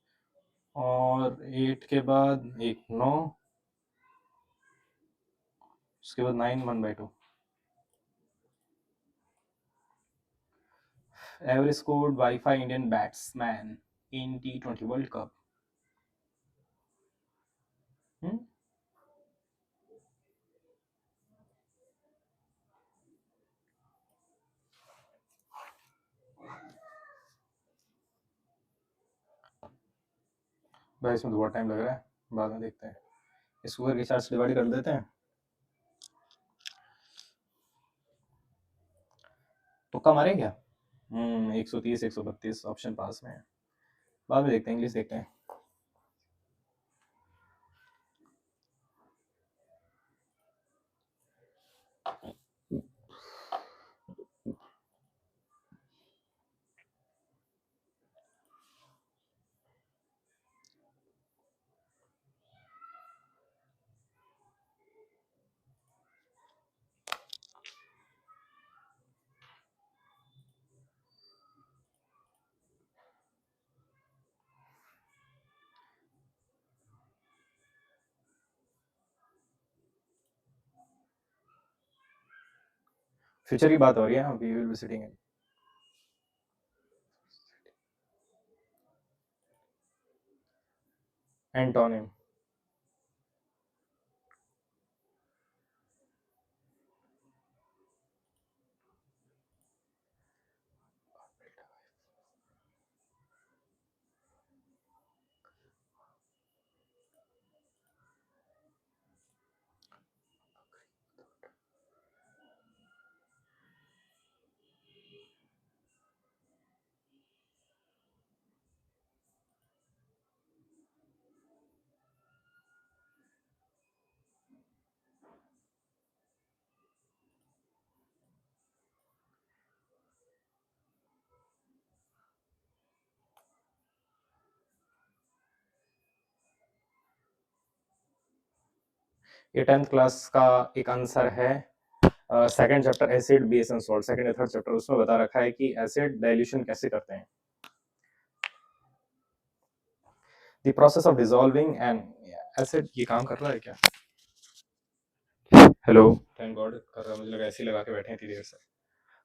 और 8 के बाद एक 9, उसके बाद 9 1/2, average scored by 5 Indian batsman in T20 world cup. भाई इसमें तो बहुत टाइम लग रहा है, बाद में देखते हैं, इसको करके 4 से डिवाइड कर देते हैं, तुक्का मारे क्या? 130 132 ऑप्शन पास में है, बाद में देखते हैं, इंग्लिश देखते हैं। फ्यूचर की बात हो रही है, we will be sitting in antonym. ये 10th क्लास का एक आंसर है, second chapter acid base and salt, second या थर्ड चैप्टर, उसमें बता रखा है कि एसिड डाइल्यूशन कैसे करते हैं, the process of dissolving and acid. ये काम कर रहा है क्या? हेलो, थैंक गॉड कर रहा है, मुझे लगा ऐसे ही लगा के बैठे हैं इतनी देर से,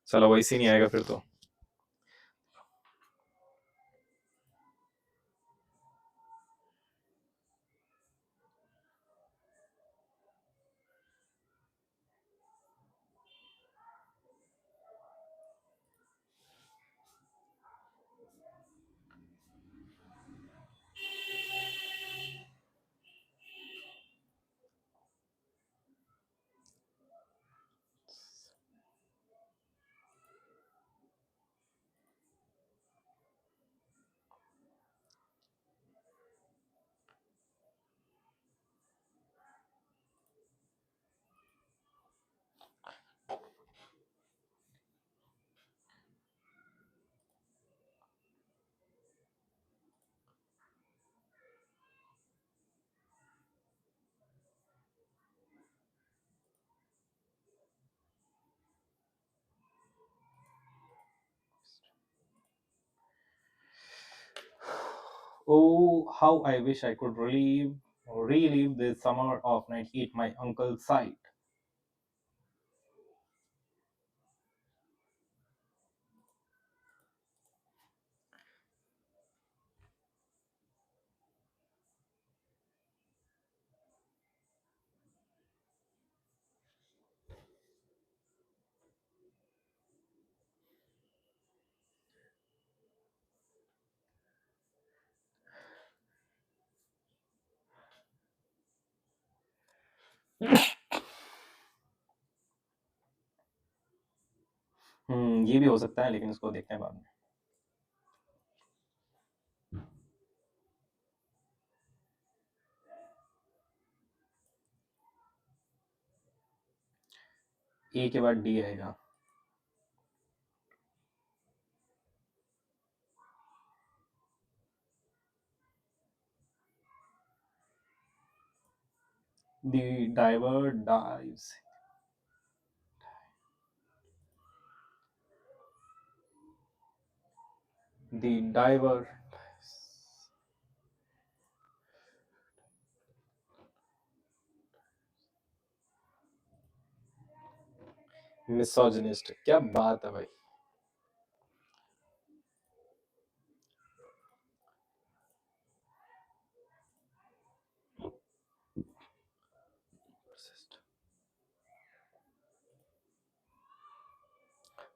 चलो वैसे ही नहीं आएगा फिर तो। Oh, how I wish I could relive the summer of 98, my uncle's side. ये भी हो सकता है, लेकिन इसको देखते हैं बाद में। ए के बाद डी आएगा। The diver dives. The diver. Misogynist, क्या बात है भाई।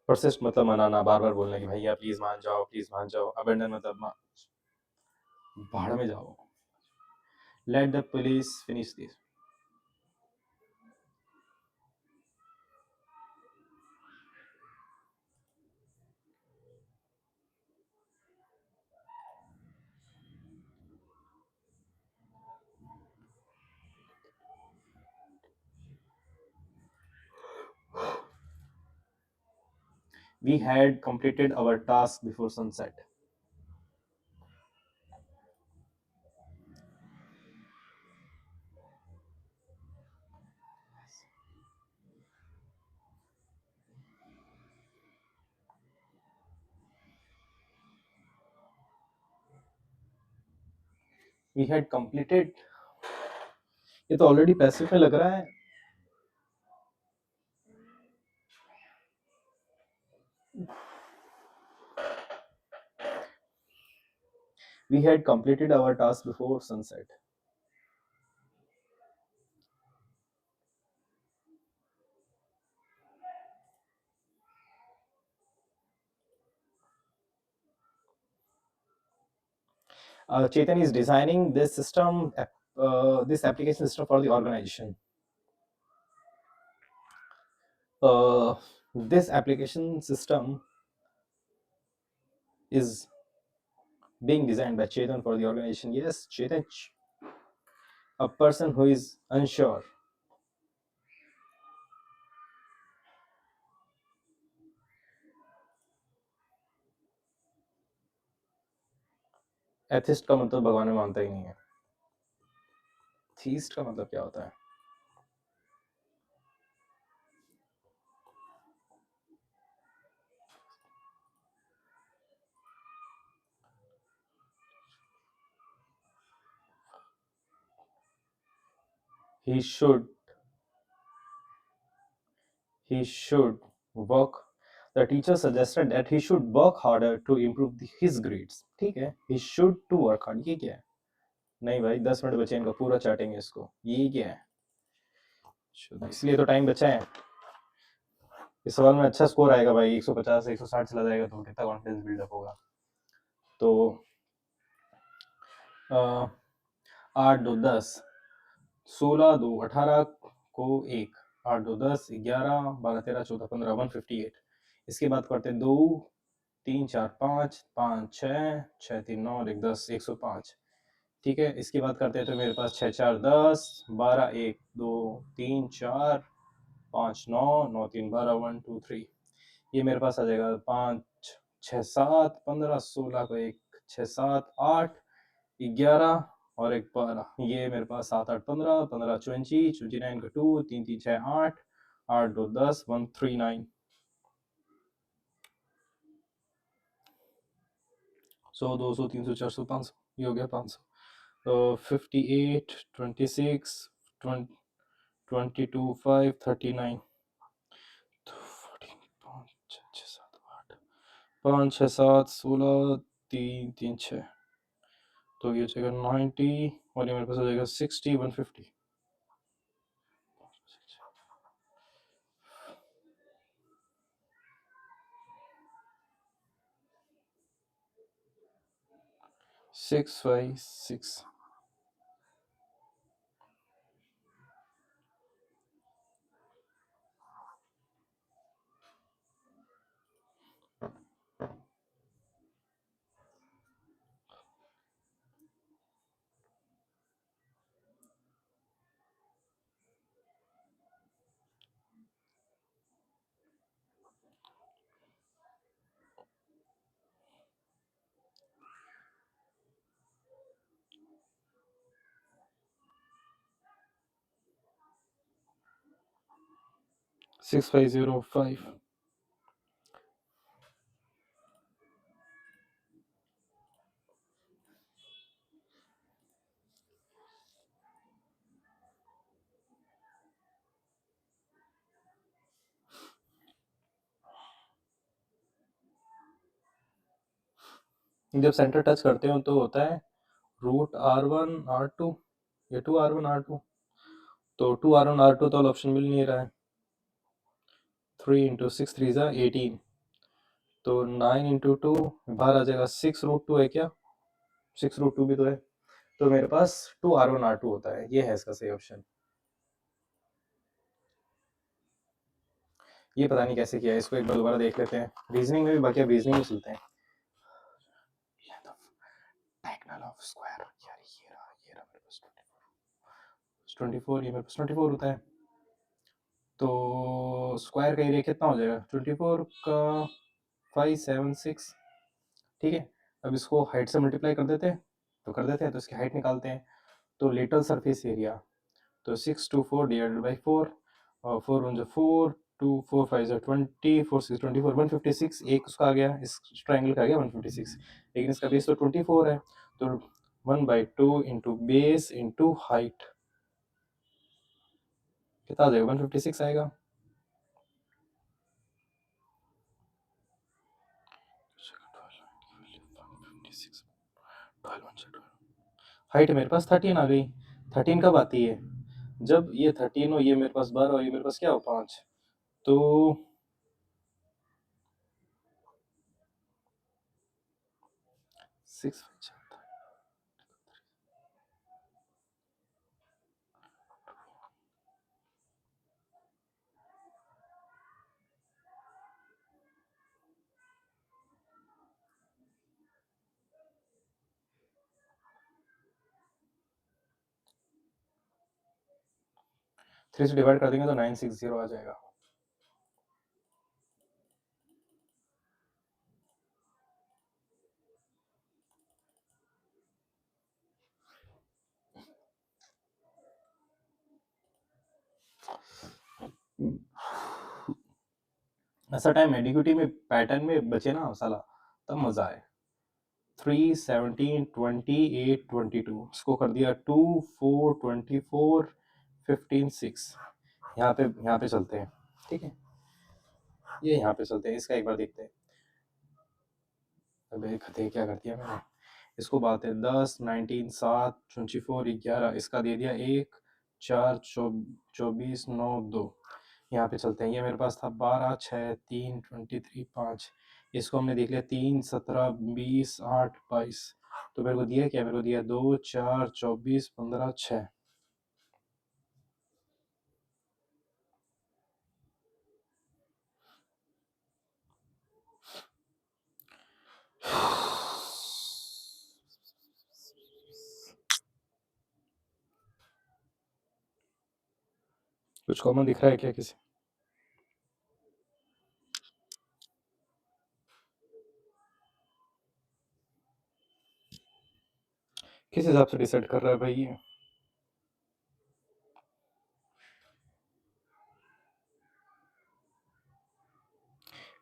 परसिस्ट मतलब मनाना, बार बार बोलना कि भैया प्लीज मान जाओ। अबेंडन मतलब भाड़ में जाओ। Let the police finish this. We had completed our task before sunset. We had completed, ये तो ऑलरेडी पैसिव में लग रहा है। We had completed our task before sunset. Chetan is designing this system, this application system for the organization. This application system is being designed by Chetan for the organization. Yes, Chetan, a person who is unsure. Atheist का मतलब भगवान में मानता ही नहीं है। थीस्ट का मतलब क्या होता है? He should work. The teacher suggested that he should work harder to improve his grades. ठीक है, he should to work hard, ये क्या है? नहीं भाई, 10 मिनट बचे इनका, पूरा चाटेंगे इसको। ये क्या है? इसलिए तो टाइम बचा है। इस सवाल में अच्छा स्कोर आएगा भाई, 150 से 160 चला जाएगा तो कितना कॉन्फिडेंस बिल्डअप होगा। तो 8 2 10, 16 2 18 को 1, 8 2 10 11 12 13 14 15 158। इसके बाद करते 2 3 4 5 5 6 6 3 9 और 1 10 105। ठीक है, इसके बाद करते हैं तो मेरे पास 6 4 10 12 1 2 3 4 5 9 9 3 12 1 2 3। ये मेरे पास आ जाएगा 5 6 7 15 16 को 1 6 7 8 11 और 1 12। ये मेरे पास 7 8 15 15 20 29 का 2 3 3 6 8 8 2 10 139। 100 200 300 400 500, ये हो गया 500। तो 58 26 22 5 39। तो 14 5 6 7 8 5 6 7 16 3 3 6। तो ये हो जाएगा 90 और ये मेरे पास हो जाएगा 60 150। 656। 6505. जब सेंटर टच करते हो तो होता है √R1 R2 या 2R1 R2, तो 2R1 R2 तो ऑप्शन मिल नहीं रहा है। 3 × 6 3 18, तो 9 × 2 बाहर आ जाएगा। 6√2 है क्या? 6√2 भी तो है, तो मेरे पास 2R1 R2 होता है। ये है इसका सही ऑप्शन। ये पता नहीं कैसे किया है, इसको एक बार दोबारा देख लेते हैं। रीजनिंग में भी बाकी, अब रीजनिंग में चलते हैं। डायगोनल ऑफ स्क्वायर, यार ये रहा मेरे पास 24, ये मेरे पास 24 होता है। तो स्क्वायर का एरिया कितना हो जाएगा? 24 का 576, ठीक है। अब इसको हाइट से मल्टीप्लाई कर देते हैं, तो कर देते हैं, तो इसकी हाइट निकालते हैं। तो लेटरल सरफेस एरिया, तो 624 डिवाइडेड बाई 4, और 4 1 4, 2 4 5 20, 4 6 24, 156 एक उसका आ गया, इस ट्राइंगल का आ गया 156, लेकिन इसका बेस तो 24 है, तो 1/2 इंटू बेस इंटू हाइट कितना आ जाएगा? 156 आएगा। हाइट मेरे पास 13 आ गई। 13 कब आती है? जब ये 13 हो, ये मेरे पास 12 हो, ये मेरे पास क्या हो 5, तो 6 3 से डिवाइड कर देंगे तो 960 आ जाएगा। ऐसा टाइम एडिक्यूटी में पैटर्न में बचे ना साला, तब मजा आए। 3 17 28 22, इसको कर दिया 2 4 24 15 6। यहाँ पे चलते हैं, ठीक है, ये यहाँ पे चलते हैं, इसका एक बार देखते हैं। अबे खते क्या कर दिया मैंने, इसको बात है 10 19 7 24 11, इसका दे दिया 1 4 24 9 2। यहाँ पे चलते हैं, ये मेरे पास था 12 6 3 23 5, इसको हमने देख लिया 3 17 20 8 22, तो मेरे को दिया क्या? मेरे को दिया 2 4 24 15 6। कुछ कॉमन दिख रहा है क्या किसी? किस हिसाब से डिसाइड कर रहा है भाई ये?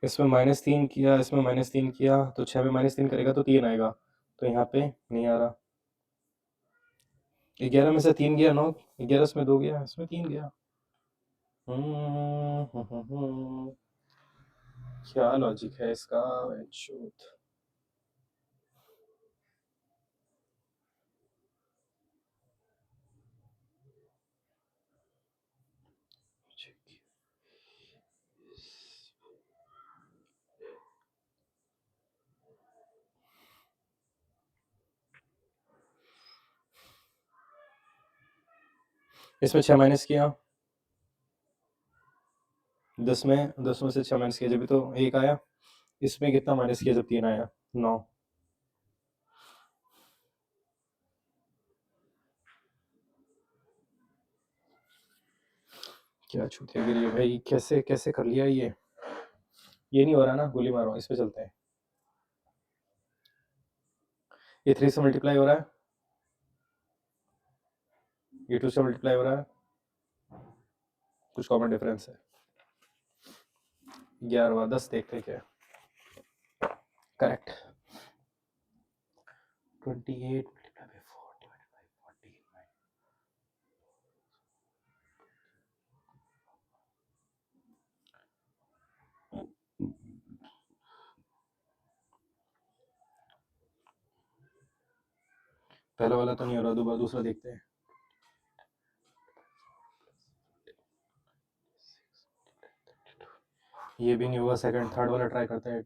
इसमें -3 किया, इसमें -3 किया, तो 6 में -3 करेगा तो 3 आएगा, तो यहाँ पे नहीं आ रहा। 11 में से 3 गया 9, 11 में 2 गया, इसमें 3 गया। क्या लॉजिक है इसका? वैचूत। इसमें 6 माइनस किया, 10 में से 6 माइनस किया जब भी तो 1 आया। इसमें कितना माइनस किया जब 3 आया? 9। क्या छूतियागिरी है भाई, कैसे कैसे कर लिया ये नहीं हो रहा ना, गोली मारो, इस पे चलते हैं। ये 3 से मल्टीप्लाई हो रहा है, ये 2 से मल्टीप्लाई हो रहा है, कुछ कॉमन डिफरेंस है। 11वां 10 देखते क्या correct 28 multiplied by 4 divided by 14 पहला वाला तो नहीं हो रहा दोबारा दूसरा देखते हैं ये भी नहीं होगा सेकंड थर्ड वाला ट्राई करते हैं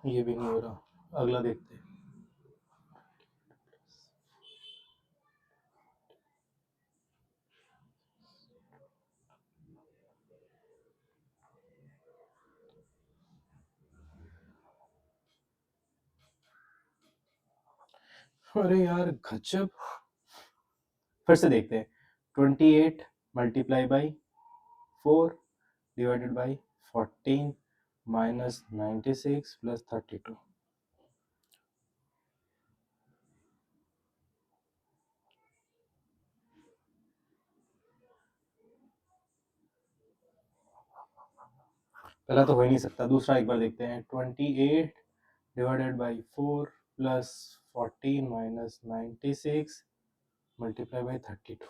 ये भी नहीं हो रहा अगला देखते हैं अरे यार गजब फिर से देखते हैं 28 multiply by 4 divided by 14 minus 96 plus 32 पहला तो हो ही नहीं सकता दूसरा एक बार देखते हैं 28 divided by 4 plus 14 minus 96 multiply by 32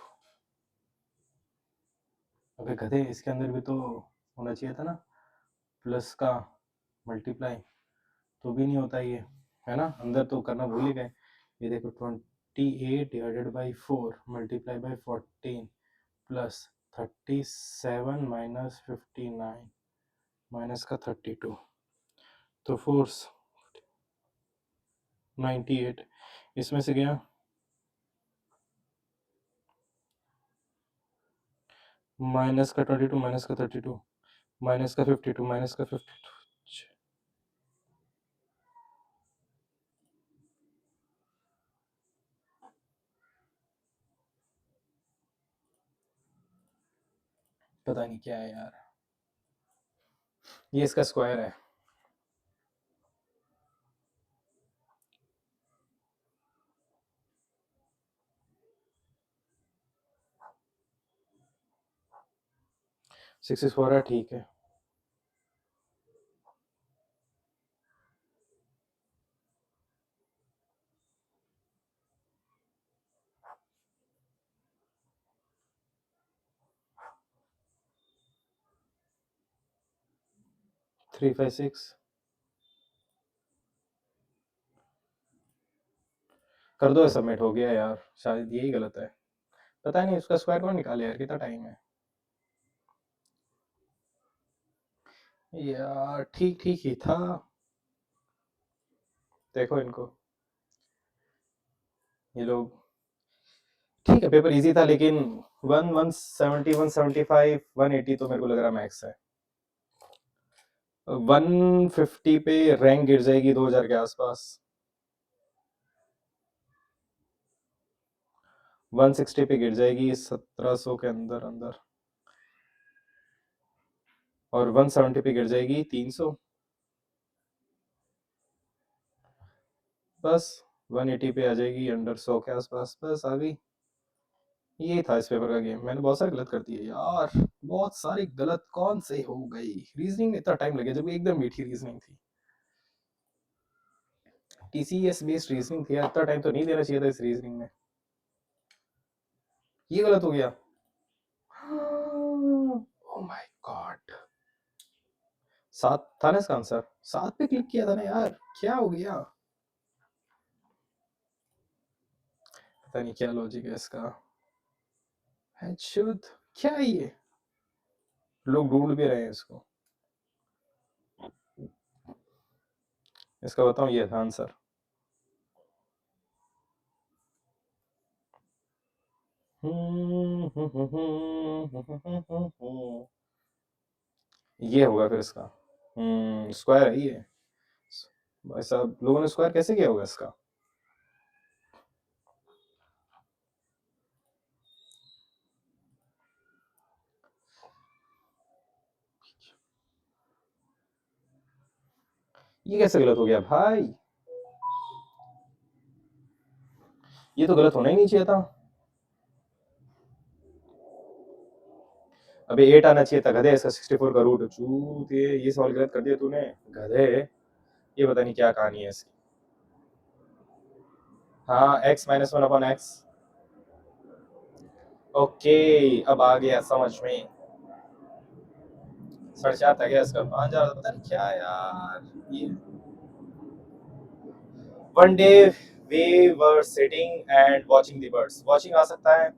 अबे गधे इसके अंदर भी तो होना चाहिए था ना प्लस का मल्टीप्लाई तो भी नहीं होता ये है ना अंदर तो करना भूल ही गए ये देखो 28 divided by 4 multiply by 14 plus 37 minus 59 minus का 32 तो फोर्स 98 इसमें से गया माइनस का 22 माइनस का 32 माइनस का 52 माइनस का 52 पता नहीं क्या है यार ये इसका स्क्वायर है सिक्स फोर है ठीक है थ्री फाइव सिक्स कर दो सबमिट हो गया यार शायद यही गलत है पता नहीं उसका स्क्वायर कौन निकाले यार कितना टाइम है यार ठीक ठीक ही था देखो इनको ये लोग ठीक है पेपर इजी था लेकिन 170 175 180 तो मेरे को लग रहा मैक्स है 150 पे रैंक गिर जाएगी 2000 के आसपास 160 पे गिर जाएगी 1700 के अंदर अंदर और 170 पे गिर जाएगी 300 बस 180 पे आ जाएगी अंडर 100 के आसपास बस आ गई ये था इस पेपर का गेम मैंने बहुत सारे गलत कर दिए यार बहुत सारी गलत कौन से हो गई रीजनिंग में इतना टाइम लगे जब एकदम मीठी रीजनिंग थी टीसीएस बेस्ड रीजनिंग थी इतना टाइम तो नहीं देना चाहिए था इस रीजनिंग में ये गलत हो गया ओह माय गॉड 7 था ना इसका आंसर 7 पे क्लिक किया था ना यार क्या हो गया पता नहीं क्या लॉजिक है इसका शुद्ध क्या है ये लोग ढूंढ भी रहे हैं इसको इसका बताऊं ये था आंसर ये होगा फिर इसका स्क्वायर है ये भाई साहब लोगों ने स्क्वायर कैसे किया होगा इसका ये कैसे गलत हो गया भाई? ये तो गलत होना ही नहीं चाहिए था। अबे 8 आना चाहिए था गधे, इसका 64 का रूट चूत, ये सवाल गलत कर दिया तूने गधे। ये पता नहीं क्या कहानी है इसकी। हाँ, x minus one upon x. Okay, अब आ गया समझ में। 4.5 था क्या इसका? 5,000 पता नहीं क्या यार ये। One day we were sitting and watching the birds, watching आ सकता है।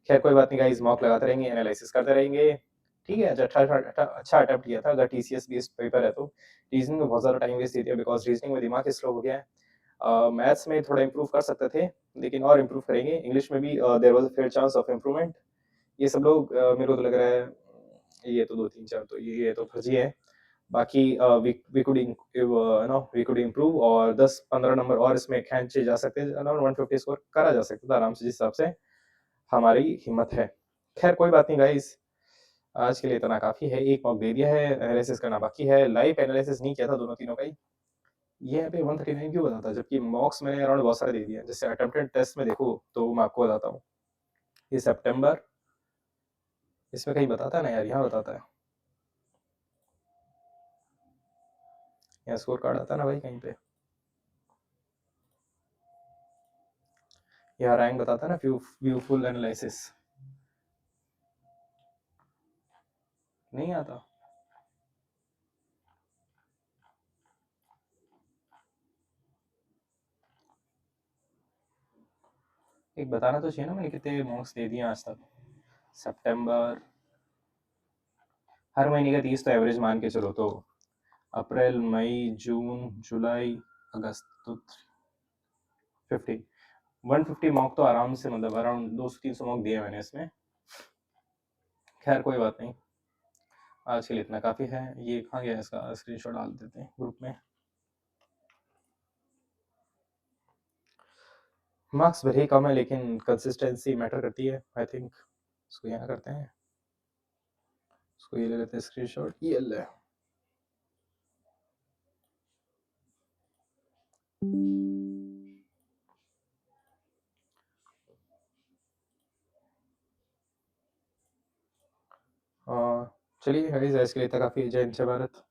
खैर कोई बात नहीं गाइस, मॉक लगाते रहेंगे, एनालिसिस करते रहेंगे। ठीक है, अच्छा अटेम्प्ट किया था। अगर टीसीएस बेस्ड पेपर है तो रीजनिंग में बहुत ज़्यादा टाइम वेस्ट दे दिया, बिकॉज रीजनिंग में दिमाग स्लो हो गया है। मैथ्स में थोड़ा इंप्रूव कर सकते थे, लेकिन और इंप्रूव करेंगे। इंग्लिश में भी there was a fair chance of improvement. ये सब लोग मेरे को तो लग रहा है ये तो 2 3 4 तो ये तो फर्जी है। बाकी we could no we could improve, और 10 15 नंबर और इसमें खींचे जा सकते हैं। अराउंड 150 स्कोर करा जा सकता था आराम से, जिस हिसाब से हमारी हिम्मत है। खैर कोई बात नहीं गाइस, आज के लिए इतना काफ़ी है। एक मॉक दे दिया है, एनालिसिस करना बाकी है। लाइव एनालिसिस नहीं किया था दोनों तीनों का ही। ये यहाँ पे 139 क्यों बताता है, जबकि मॉक्स मैंने अराउंड बहुत सारे दे दिए हैं। जैसे अटेम्प्टेड टेस्ट में देखो तो मैं आपको बताता हूँ, ये सितंबर, इसमें कहीं बताता है ना यार, यहाँ बताता है, यहाँ स्कोर कार्ड आता है ना भाई कहीं पे, यहाँ रैंक बताता है ना, व्यूफुल एनालिसिस। नहीं आता। एक बताना तो चाहिए ना मैंने कितने मॉक्स दे दिए आज तक। सितंबर, हर महीने का 30 तो एवरेज मान के चलो तो अप्रैल मई जून जुलाई अगस्त तो 50 150 मॉक तो आराम से, मतलब अराउंड 200 300 मॉक दिए मैंने इसमें। खैर कोई बात नहीं, आज के लिए इतना काफ़ी है। ये कहाँ गया, इसका स्क्रीनशॉट डाल देते हैं ग्रुप में। मार्क्स भले ही कम है, लेकिन कंसिस्टेंसी मैटर करती है आई थिंक। इसको यहाँ करते हैं, इसको ये ले लेते हैं स्क्रीनशॉट, ये ले। चलिए गाइस, आज के लिए इतना काफ़ी। जय हिंद, जय भारत।